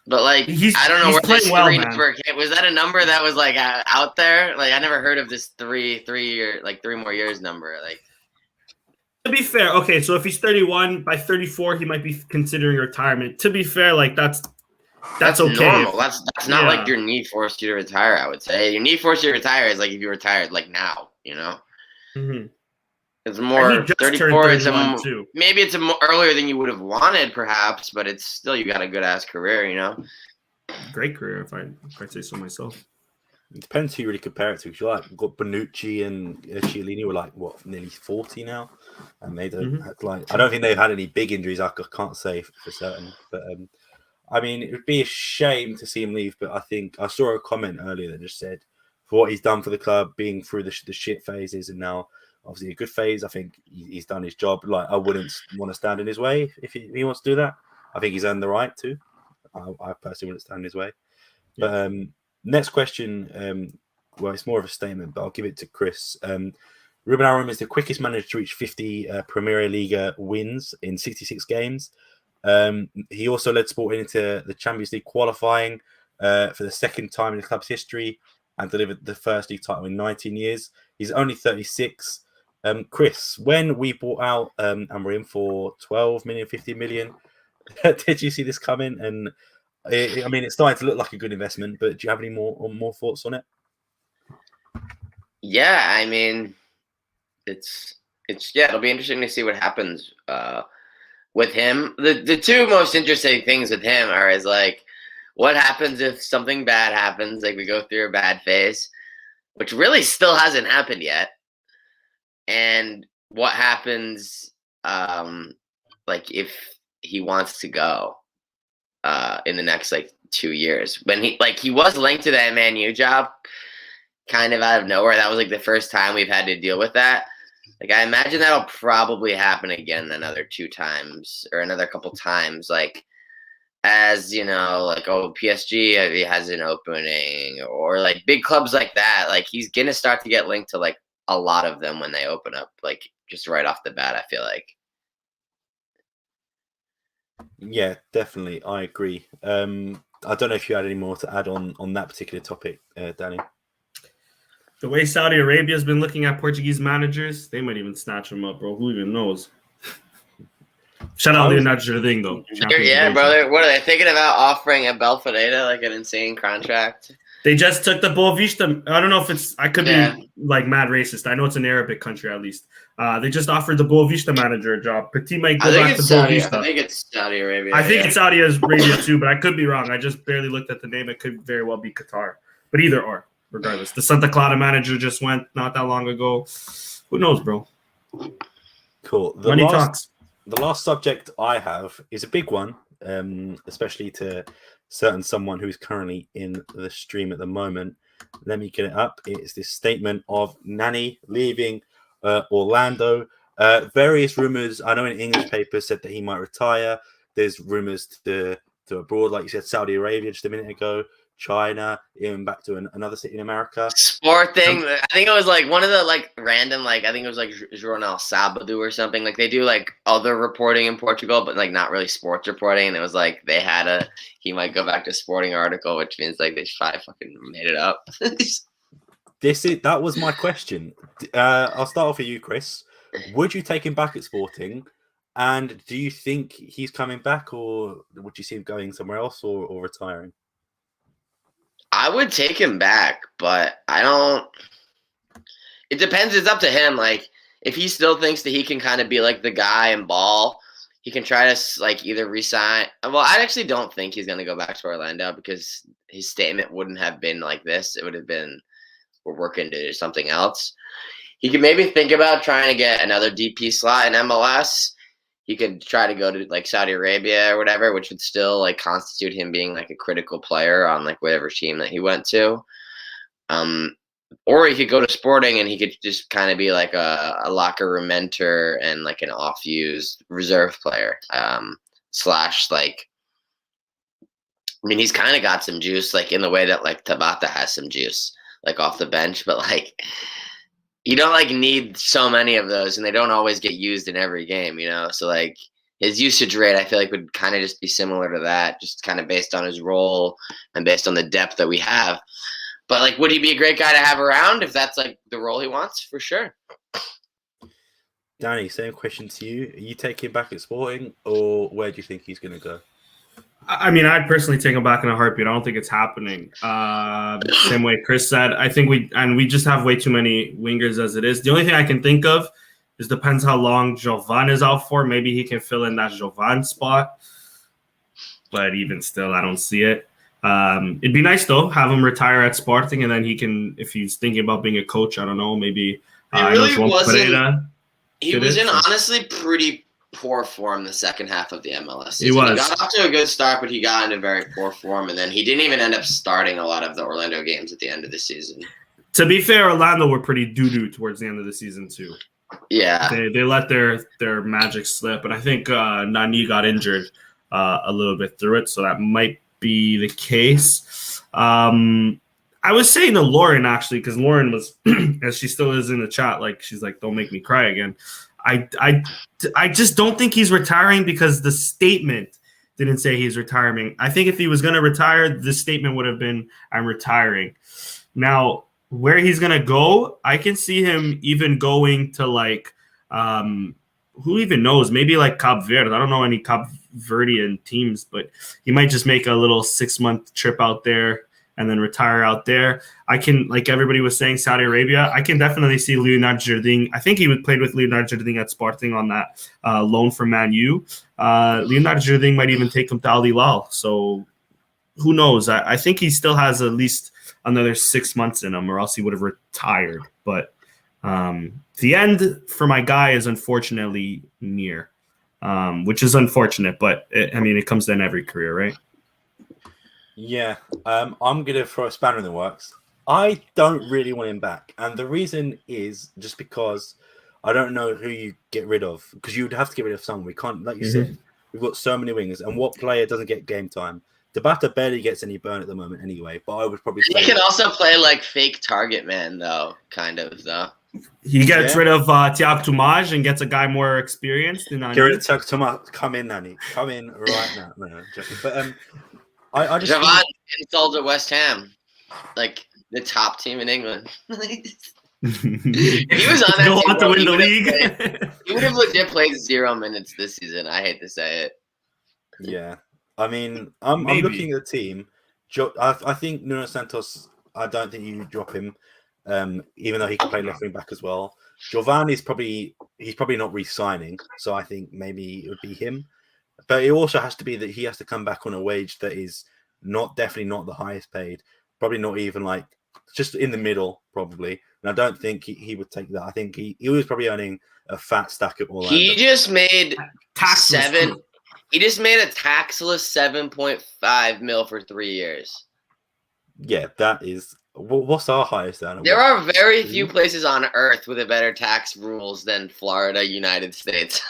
But like, I don't know where this 3 number came. Was that a number that was like out there? Like, I never heard of this 3 more years number. Like, to be fair, okay, so if he's 31, by 34 he might be considering retirement. To be fair, like that's okay. Normal. That's not like your knee forced you to retire. I would say your knee forced you to retire is like if you retired like now. You know, it's more 34. Maybe it's earlier than you would have wanted, perhaps, but it's still you got a good ass career. You know, great career if I say so myself. It depends who you really compare it to. Because you like got Bonucci and Chiellini were like what, nearly 40 now, and they don't I don't think they've had any big injuries. I can't say for certain, but I mean, it would be a shame to see him leave. But I think I saw a comment earlier that just said for what he's done for the club, being through the shit phases, and now obviously a good phase. I think he's done his job. Like I wouldn't want to stand in his way if he wants to do that. I think he's earned the right to. I personally wouldn't stand in his way. Yeah. But next question, well, it's more of a statement, but I'll give it to Chris. Ruben Amorim is the quickest manager to reach 50 Premier League wins in 66 games. He also led Sporting into the Champions League qualifying for the second time in the club's history and delivered the first league title in 19 years. He's only 36. Chris, when we bought out Amorim for 12 million, 15 million, did you see this coming? And I mean, it's starting to look like a good investment, but do you have any more thoughts on it? Yeah, I mean, it'll be interesting to see what happens with him. The 2 most interesting things with him are like, what happens if something bad happens, like we go through a bad phase, which really still hasn't happened yet, and what happens like if he wants to go in the next like 2 years. When he was linked to that Man U job kind of out of nowhere. That was like the first time we've had to deal with that. Like I imagine that'll probably happen again another 2 times or another couple times. Like as you know, like PSG he has an opening or like big clubs like that. Like he's gonna start to get linked to like a lot of them when they open up. Like just right off the bat, I feel like. Yeah, definitely. I agree. I don't know if you had any more to add on that particular topic, Danny. The way Saudi Arabia has been looking at Portuguese managers, they might even snatch them up, bro. Who even knows? Shout out Leonardo Jardim, though. Yeah, brother. What are they thinking about offering a Belfodeta like an insane contract? They just took the Boavista. I don't know if it's. I could be like mad racist. I know it's an Arabic country at least. They just offered the Boavista manager a job. Petit might go back to Boavista. I think it's Saudi Arabia. I think it's Saudi Arabia too, but I could be wrong. I just barely looked at the name. It could very well be Qatar. But either or, regardless. The Santa Clara manager just went not that long ago. Who knows, bro? Cool. Money talks. The last subject I have is a big one, especially to someone who's currently in the stream at the moment. Let me get it up. It's this statement of Nani leaving Orlando. Various rumors. I know in English papers said that he might retire. There's rumors to abroad, like you said, Saudi Arabia just a minute ago, China, even back to another city in America. Sporting. I think it was like one of the like random, like I think it was like Jornal Sabado or something. Like they do like other reporting in Portugal, but like not really sports reporting. And it was like they had he might go back to Sporting article, which means like they probably fucking made it up. That was my question. I'll start off with you, Chris. Would you take him back at Sporting? And do you think he's coming back, or would you see him going somewhere else or retiring? I would take him back, but I don't. It depends. It's up to him. Like, if he still thinks that he can kind of be like the guy and ball, he can try to like either resign. Well, I actually don't think he's going to go back to Orlando because his statement wouldn't have been like this. It would have been, we're working to do something else. He could maybe think about trying to get another DP slot in MLS. He could try to go to like Saudi Arabia or whatever, which would still like constitute him being like a critical player on like whatever team that he went to. Or he could go to Sporting and he could just kind of be like a locker room mentor and like an off-used reserve player. Slash like, I mean, he's kind of got some juice, like in the way that like Tabata has some juice, like off the bench. But like, you don't like need so many of those, and they don't always get used in every game, you know. So like his usage rate, I feel like would kind of just be similar to that, just kind of based on his role and based on the depth that we have. But like, would he be a great guy to have around if that's like the role he wants? For sure. Danny, same question to you. Are you taking him back at Sporting, or where do you think he's going to go? I mean, I'd personally take him back in a heartbeat. I don't think it's happening. Same way Chris said. I think we just have way too many wingers as it is. The only thing I can think of is depends how long Jovan is out for. Maybe he can fill in that Jovan spot. But even still, I don't see it. It'd be nice though, have him retire at Sporting, and then he can, if he's thinking about being a coach, I don't know, maybe. He really wasn't. He was in honestly pretty poor form the second half of the MLS season. He got off to a good start, but he got into very poor form, and then he didn't even end up starting a lot of the Orlando games at the end of the season. To be fair, Orlando were pretty doo-doo towards the end of the season too. Yeah, they let their magic slip, and I think Nani got injured a little bit through it, so that might be the case. I was saying to Lauren actually, because Lauren was, as she still is in the chat, like she's like, "Don't make me cry again." I just don't think he's retiring because the statement didn't say he's retiring. I think if he was going to retire, the statement would have been, "I'm retiring." Now, where he's going to go, I can see him even going to like, who even knows? Maybe like Cape Verde. I don't know any Cape Verdean teams, but he might just make a little 6-month trip out there and then retire out there. I can, like everybody was saying, Saudi Arabia, I can definitely see Leonardo Jardim. I think he played with Leonardo Jardim at Sporting on that loan from Man U. Leonardo Jardim might even take him to Al Hilal. So who knows? I think he still has at least another 6 months in him, or else he would have retired. But the end for my guy is unfortunately near, which is unfortunate. But it comes to in every career, right? Yeah, I'm going to throw a spanner in the works. I don't really want him back. And the reason is just because I don't know who you get rid of. Because you would have to get rid of someone. We can't, like you said, we've got so many wingers. And what player doesn't get game time? Tabata barely gets any burn at the moment anyway. But I would probably say... He can also play like fake target man, though, kind of, though. He gets rid of Thiago Tomás and gets a guy more experienced than Nani. Get rid of Thiago Tomás. Come in, Nani. Come in right now. No, joking. But... I just Javon installed at West Ham, like the top team in England. If he was on that team, to win the league. He would have legit played 0 minutes this season. I hate to say it. Yeah, I mean, I'm looking at the team. I think Nuno Santos. I don't think you drop him, even though he can play left wing back as well. Jovan is probably not re-signing, so I think maybe it would be him. But it also has to be that he has to come back on a wage that is definitely not the highest paid, probably not even like just in the middle, probably. And I don't think he would take that. I think he was probably earning a fat stack at Orlando. He just made He just made a taxless 7.5 mil for 3 years. Yeah, that is. What's our highest? There are very few places on Earth with a better tax rules than Florida, United States.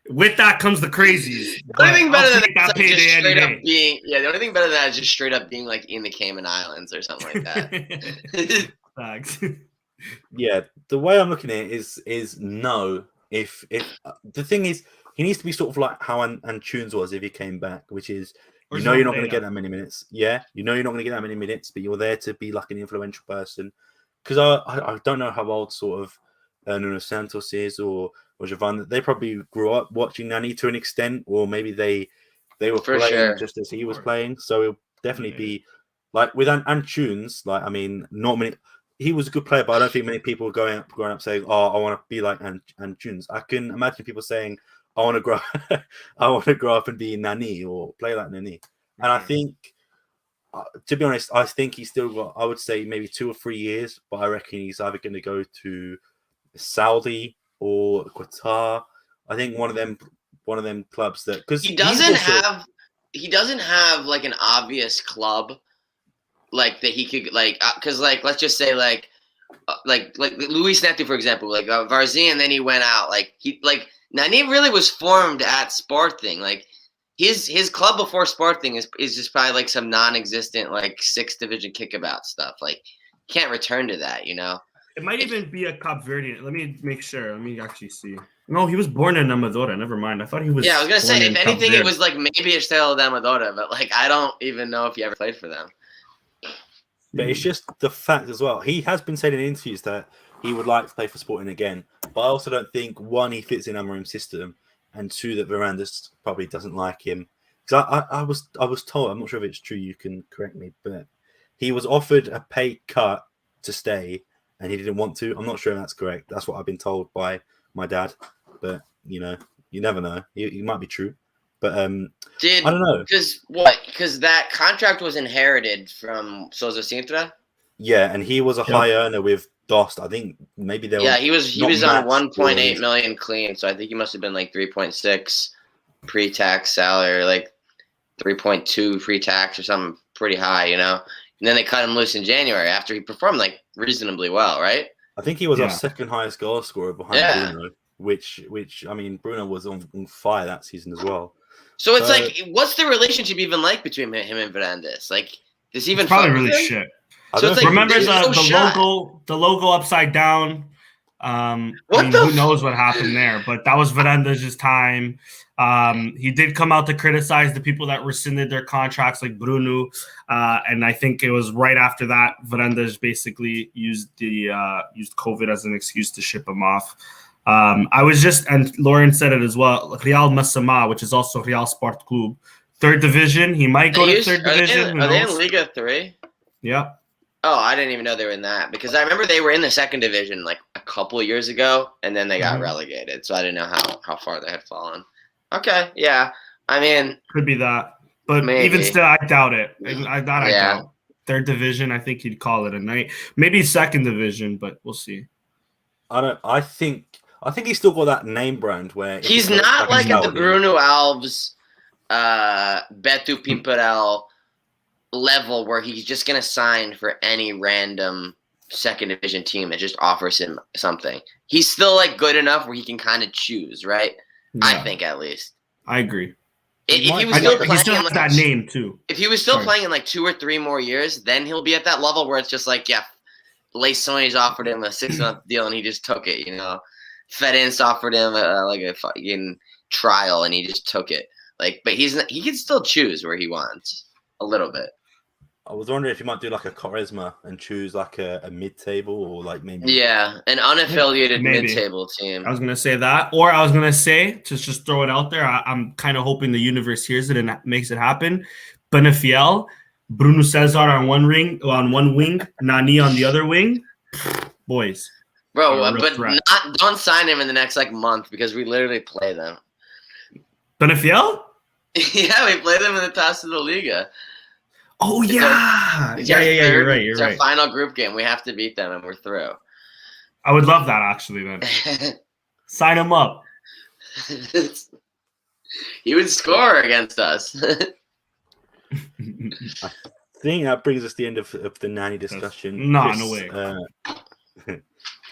With that comes the crazies. The only thing better than that is just straight up being. Yeah, the only thing better than that is just straight up being like in the Cayman Islands or something like that. Thanks. Yeah, the way I'm looking at it is no. If the thing is, he needs to be sort of like how Antunes was if he came back, which is you're not going to get that many minutes. Yeah, you're not going to get that many minutes, but you're there to be like an influential person. Because I don't know how old sort of Nuno Santos is or Jovan. They probably grew up watching Nani to an extent, or maybe they were playing just as he was playing. So it'll definitely be like with Antunes. Like, I mean, not many. He was a good player, but I don't think many people were growing up saying, "Oh, I want to be like Antunes." I can imagine people saying, "I want to grow, I want to grow up and be Nani or play like Nani." And I think, to be honest, I think he's still got. I would say maybe 2 or 3 years, but I reckon he's either going to go to Saudi or Qatar. I think one of them clubs that because he doesn't have like an obvious club like that he could because let's just say like Luis Neto, for example, like Varzin, and then he went out. Like Nani really was formed at Sporting. Like his club before Sporting is just probably like some non-existent like 6th division kickabout stuff. Like can't return to that, you know. It might even be a Cape Verdean. Let me make sure. Let me actually see. No, he was born in Amadora. Never mind. I thought he was. Yeah, I was gonna say if anything, it was was like maybe Estrela de Amadora, but like I don't even know if he ever played for them. But it's just the fact as well. He has been saying in interviews that he would like to play for Sporting again. But I also don't think, one, he fits in Amorim's system, and two, that Verandas probably doesn't like him. Because I was told, I'm not sure if it's true, you can correct me, but he was offered a pay cut to stay, and he didn't want to. I'm not sure if that's correct. That's what I've been told by my dad. But, you know, you never know. It might be true. But I don't know. Because that contract was inherited from Sousa Sintra? Yeah, and he was a high earner with Dost. I think maybe they were. Yeah, he was on 1.8 million clean, so I think he must have been like 3.6 pre-tax salary, like 3.2 pre-tax or something pretty high, you know. And then they cut him loose in January after he performed like reasonably well, right? I think he was our second highest goal scorer behind Bruno, which I mean, Bruno was on fire that season as well. So it's like, what's the relationship even like between him and Verandas? Like, does he even probably really shit? So it's like, remember the logo upside down. Who knows what happened there? But that was Verandas' time. He did come out to criticize the people that rescinded their contracts, like Bruno, and I think it was right after that Verandas basically used COVID as an excuse to ship him off. I was just, and Lauren said it as well, Real Massama, which is also Real Sport Club, 3rd division. He might go to 3rd division. Are they in Liga 3? Yep. Oh, I didn't even know they were in that, because I remember they were in the 2nd division like a couple of years ago, and then they got relegated. So I didn't know how far they had fallen. Okay, yeah. I mean, could be that, but maybe. Even still, I doubt it. I doubt 3rd division. I think he'd call it a night. Maybe 2nd division, but we'll see. I think he's still got that name brand where he's not like at the Bruno Alves, Beto Pimperel level where he's just gonna sign for any random 2nd division team that just offers him something. He's still like good enough where he can kind of choose, right? Yeah. I think at least. I agree. If he was still playing, he still has that name too. If he was still playing in like 2 or 3 more years, then he'll be at that level where it's just like, yeah, Leisoni's offered him a 6-month deal and he just took it, you know. Ferenc offered him like a fucking trial and he just took it. Like, but he can still choose where he wants a little bit. I was wondering if you might do like a Quaresma and choose like a mid-table or like maybe an unaffiliated mid-table team. I was gonna say that, or I was gonna say to just throw it out there. I'm kind of hoping the universe hears it and makes it happen. Benefiel, Bruno Cesar on one wing, Nani on the other wing. Boys, bro, but don't sign him in the next like month because we literally play them. Benefiel? Yeah, we play them in the Taça da Liga. Oh, yeah. You're right. It's our final group game. We have to beat them, and we're through. I would love that, actually, then. Sign him up. He would score against us. I think that brings us to the end of the Nani discussion. No, Chris, no way.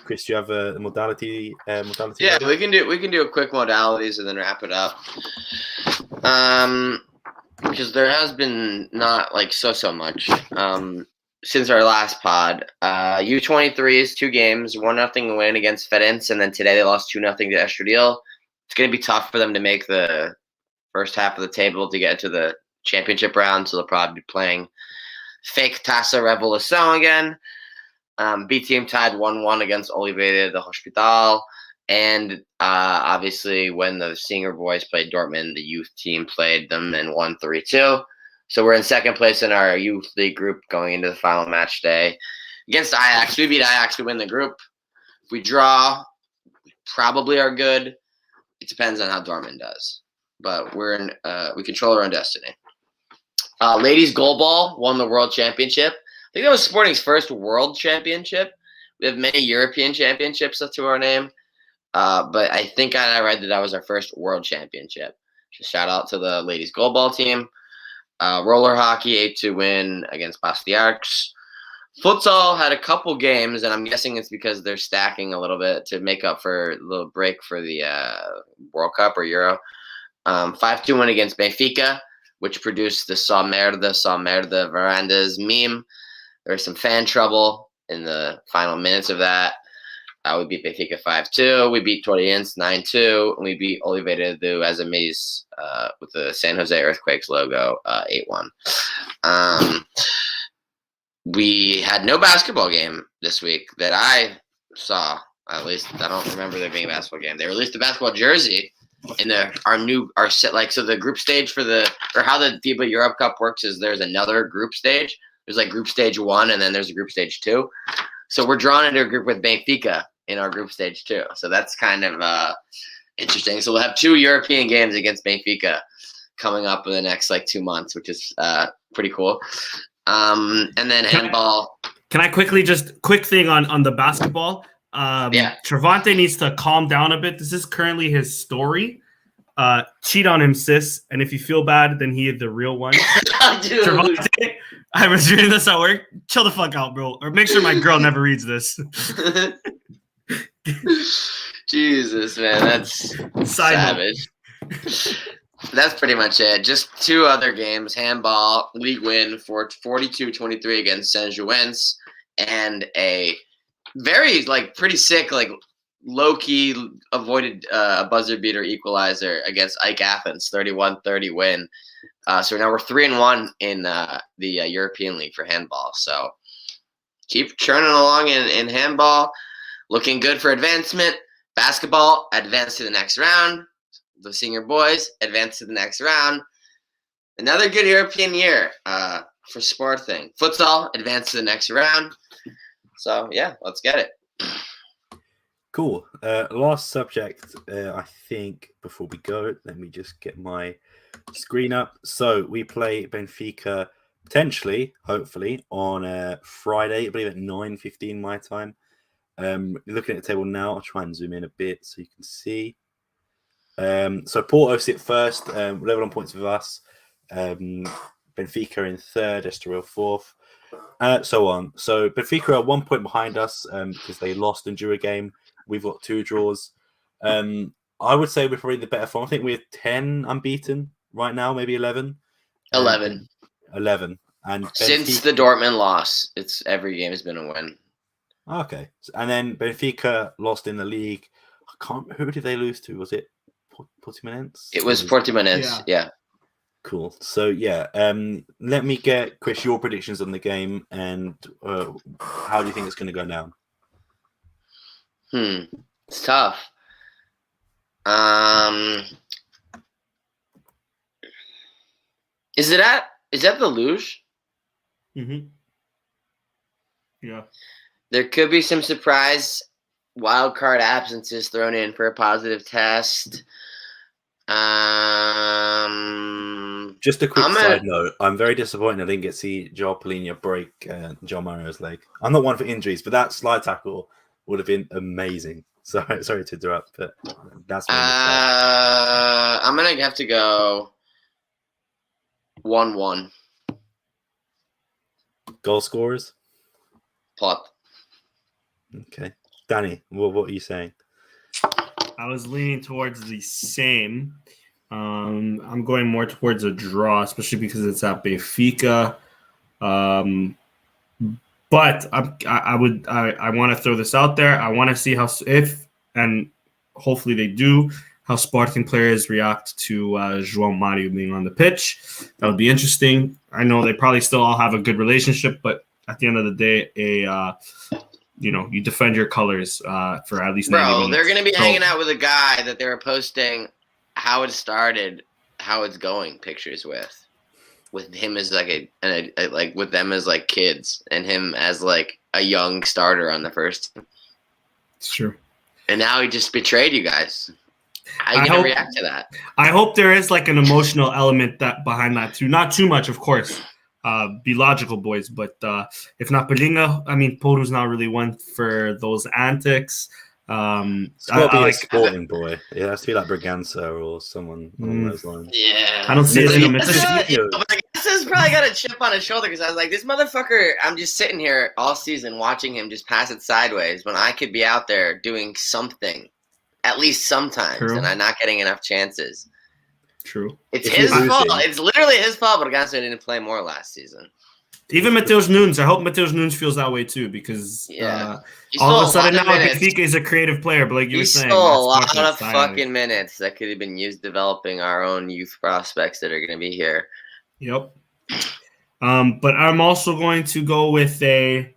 Chris, do you have a modality? Yeah, we can do a quick modalities and then wrap it up. Because there has been not like so much since our last pod. U23s 2 games, 1-0 win against Ferenc, and then today they lost 2-0 to Estoril. It's going to be tough for them to make the first half of the table to get to the championship round, so they'll probably be playing fake Taça Revolução again. B team tied 1-1 against Oliveira de Hospital. And obviously, when the Singer boys played Dortmund, the youth team played them and won 3-2. So we're in 2nd place in our youth league group going into the final match day against Ajax. We beat Ajax, we win the group. If we draw, we probably are good. It depends on how Dortmund does. But we control our own destiny. Ladies goalball won the world championship. I think that was Sporting's first world championship. We have many European championships to our name. But I think I read that was our first world championship. Just shout out to the ladies goalball team. Roller hockey, 8-2 win against Patriarchs. Futsal had a couple games, and I'm guessing it's because they're stacking a little bit to make up for a little break for the World Cup or Euro. 5-2 win against Benfica, which produced the Só Merda Verandas meme. There was some fan trouble in the final minutes of that. We beat Benfica 5-2. We beat Torreense 9-2. And we beat Oliveira do Azamis with the San Jose Earthquakes logo 8-1. We had no basketball game this week that I saw. At least I don't remember there being a basketball game. They released a basketball jersey in our set, like, so the group stage for how the FIBA Europe Cup works is there's another group stage. There's like group stage 1 and then there's a group stage 2. So we're drawn into a group with Benfica in our group stage 2. So that's kind of interesting. So we'll have 2 European games against Benfica coming up in the next like 2 months, which is pretty cool. And then handball. Can I quick thing on the basketball? Trevante needs to calm down a bit. This is currently his story. Cheat on him, sis. And if you feel bad, then he is the real one. Trevante, I was reading this at work. Chill the fuck out, bro. Or make sure my girl never reads this. Jesus, man, that's savage. That's pretty much it. Just 2 other games. Handball, league win for 42-23 against Saint-Jouens. And a very, like, pretty sick, like, low-key avoided buzzer beater equalizer against Ike Athens, 31-30 win. So now we're 3-1 in the European League for handball. So keep churning along in handball. Looking good for advancement. Basketball, advance to the next round. The senior boys advance to the next round. Another good European year for sport thing. Futsal, advance to the next round. So, yeah, let's get it. Cool. Last subject, I think, before we go, let me just get my screen up. So we play Benfica potentially, hopefully, on Friday, I believe at 9:15 my time. Looking at the table now, I'll try and zoom in a bit so you can see. So Porto sit first, level on points with us. Benfica in third, Estoril fourth, so on. So Benfica are 1 point behind us because they lost and drew a game. We've got 2 draws. I would say we're probably the better form. I think we're 10 unbeaten right now, maybe 11. 11. 11. And since the Dortmund loss, every game has been a win. Okay. And then Benfica lost in the league. Who did they lose to? Was it Portimonense? It was Portimonense, yeah. Cool. So, yeah, let me get, Chris, your predictions on the game and how do you think it's going to go down? It's tough. Is that the luge? Mm-hmm. Yeah. There could be some surprise wild card absences thrown in for a positive test. Just a quick side note. I'm very disappointed I didn't get to see Joao Palhinha break John Mario's leg. I'm not one for injuries, but that slide tackle would have been amazing. Sorry to interrupt, but that's my I'm going to have to go 1-1. Goal scorers? Plot. Okay. Danny, what are you saying? I was leaning towards the same. I'm going more towards a draw, especially because it's at Benfica. But I want to throw this out there. I want to see and hopefully they do, how Sporting players react to João Mario being on the pitch. That would be interesting. I know they probably still all have a good relationship, but at the end of the day, you defend your colors for at least 90 minutes. Bro, they're going to be hanging out with a guy that they were posting how it started, how it's going pictures with him as like with them as like kids and him as like a young starter on the first team. It's true. And now he just betrayed you guys. How are you going to react to that? I hope there is like an emotional element behind that too. Not too much, of course. Be logical, boys. But if not Palhinha, I mean, Poru's not really one for those antics. It's got to be a Sporting boy. It has to be like Braganza or someone along those lines. Yeah. I don't see it in him. Braganza probably got a chip on his shoulder because I was like, this motherfucker, I'm just sitting here all season watching him just pass it sideways when I could be out there doing something, at least sometimes, True. and I'm not getting enough chances. True. It's his fault. It's literally his fault, but Bragança didn't play more last season. Even Mateus Nunes. I hope Mateus Nunes feels that way too, because all of a sudden now Benfica is a creative player. But like you were saying, stole a lot of fucking minutes that could have been used developing our own youth prospects that are going to be here. Yep. But I'm also going to go with a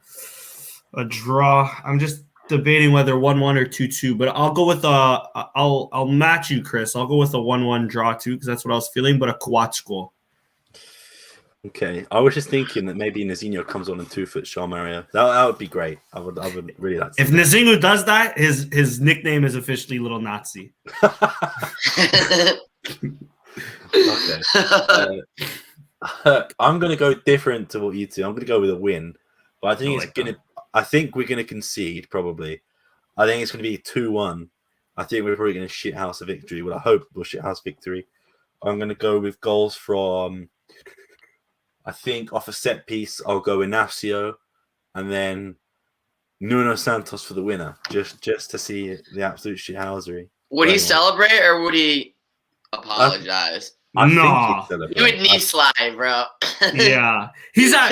draw. I'm just debating whether 1-1 or 2-2, but I'll go with I'll match you, Chris. I'll go with a 1-1 draw too, because that's what I was feeling, but a Coates goal. Okay, I was just thinking that maybe Nazinho comes on in 2-foot Shaw Mario. That would be great. I would really like to. If Nazinho does that, his nickname is officially Little Nazi. Okay. I'm gonna go different to what you two. I'm gonna go with a win, but I think I think we're gonna concede probably. I think it's gonna be 2-1. I think we're probably gonna shithouse a victory. Well, I hope we'll shithouse victory. I'm gonna go with goals from. I think off a set piece, I'll go Inacio, and then Nuno Santos for the winner, just to see the absolute shithousery. Would he celebrate or would he apologize? No, he would knee slide, bro. Yeah, he's at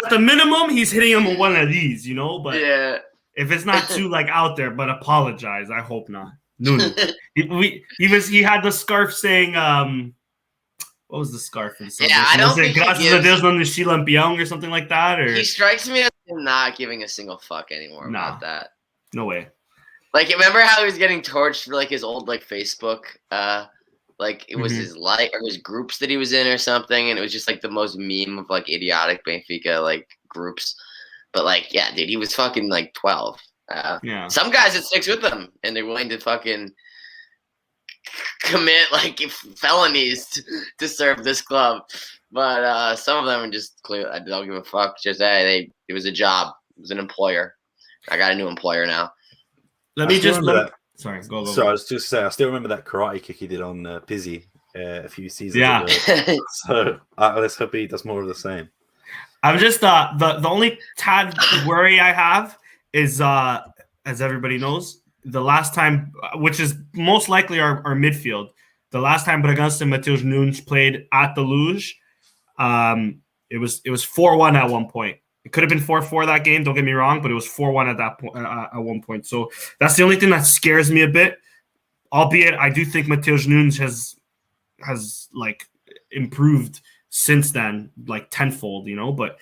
the minimum. He's hitting him with one of these, you know. But yeah, if it's not too like out there, but apologize. I hope not. Nuno, he had the scarf saying what was the scarf? I don't think Gracias a Deus no nos Lampião or something like that. Or he strikes me as not giving a single fuck anymore about that. No way. Like, remember how he was getting torched for like his old like Facebook, like it was his like or his groups that he was in or something, and it was just like the most meme of like idiotic Benfica like groups. But like, yeah, dude, he was fucking like 12. Some guys it sticks with them, and they're willing to fucking commit like felonies to serve this club, but some of them are just clear. I don't give a fuck. Just it was a job. It was an employer. I got a new employer now. Sorry, go. So I was just saying, I still remember that karate kick he did on Pizzi a few seasons ago. So let's hope he does more of the same. I'm just the only tad worry I have is as everybody knows, the last time, which is most likely our midfield, the last time Bragança and Mateus Nunes played at the Luge, it was 4-1 at one point. It could have been 4-4 that game, don't get me wrong, but it was 4-1 at that point at one point. So that's the only thing that scares me a bit. Albeit I do think Mateus Nunes has like improved since then, like tenfold, you know, but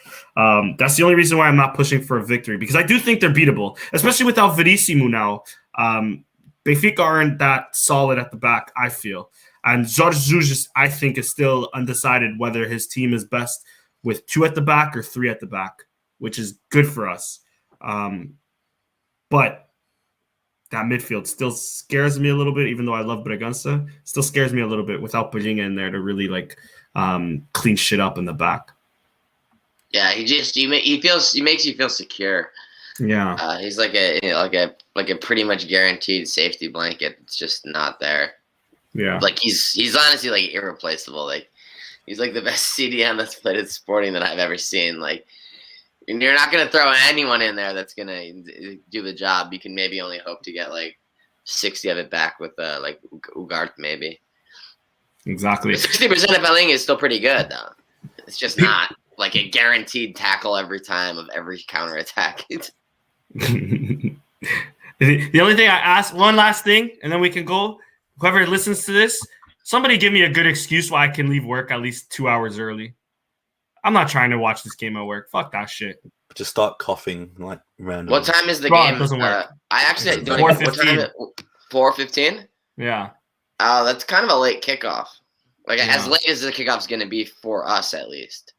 that's the only reason why I'm not pushing for a victory, because I do think they're beatable, especially without Verissimo now. Benfica aren't that solid at the back, I feel. And Jorge Jesus, I think, is still undecided whether his team is best with 2 at the back or 3 at the back, which is good for us. But that midfield still scares me a little bit, even though I love Bragança. Still scares me a little bit without putting in there to really like clean shit up in the back. Yeah, he makes you feel secure. Yeah, he's like a pretty much guaranteed safety blanket. It's just not there. Yeah, like he's honestly like irreplaceable. Like he's like the best CDM that's played at Sporting that I've ever seen. Like you're not gonna throw anyone in there that's gonna do the job. You can maybe only hope to get like 60 of it back with like Ugarte maybe. Exactly. 60% of Bellingham is still pretty good though. It's just not like a guaranteed tackle every time of every counterattack. The only thing I ask, one last thing, and then we can go. Whoever listens to this, somebody give me a good excuse why I can leave work at least 2 hours early. I'm not trying to watch this game at work. Fuck that shit. Just start coughing like random. What time is the game? It doesn't work. I actually don't even. What time is it? 4:15. Yeah. Oh, that's kind of a late kickoff. Like as late as the kickoff's going to be for us, at least.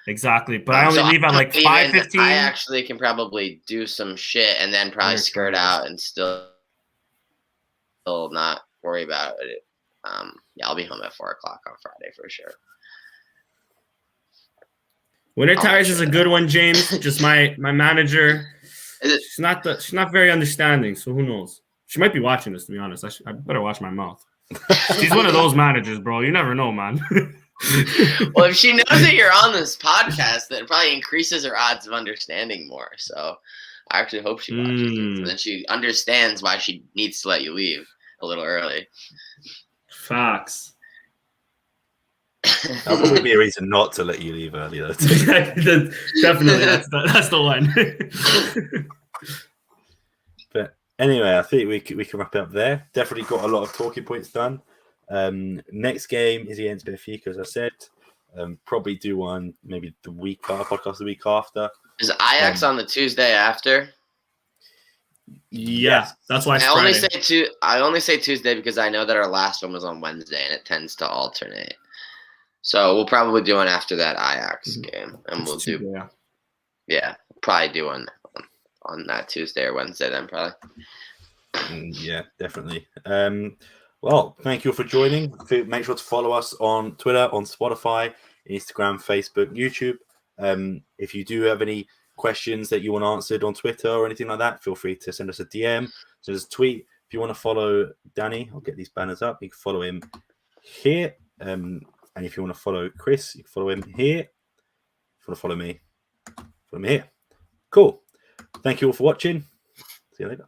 Exactly, but I only leave at like 5:15. I actually can probably do some shit and then probably skirt out and still not worry about it. Yeah, I'll be home at 4 o'clock on Friday for sure. Winter tires is a good one, James. Just my manager. She's not very understanding, so who knows? She might be watching this. To be honest, I better watch my mouth. She's one of those managers, bro. You never know, man. Well, if she knows that you're on this podcast, that probably increases her odds of understanding more. So I actually hope she watches it. So then she understands why she needs to let you leave a little early. Facts. That would be a reason not to let you leave early, though. Definitely, that's the one. But anyway, I think we can wrap it up there. Definitely got a lot of talking points done. Next game is against Benfica, as I said. Probably do one maybe podcast the week after. Is Ajax on the Tuesday after? Yeah, that's why. I only say Tuesday because I know that our last one was on Wednesday and it tends to alternate. So we'll probably do one after that Ajax game, and we'll do. Yeah, probably do one on that Tuesday or Wednesday then, probably. Yeah, definitely. Well, thank you all for joining. Make sure to follow us on Twitter, on Spotify, Instagram, Facebook, YouTube. If you do have any questions that you want answered on Twitter or anything like that, feel free to send us a DM, send us a tweet. If you want to follow Danny, I'll get these banners up. You can follow him here. And if you want to follow Chris, you can follow him here. If you want to follow me here. Cool. Thank you all for watching. See you later.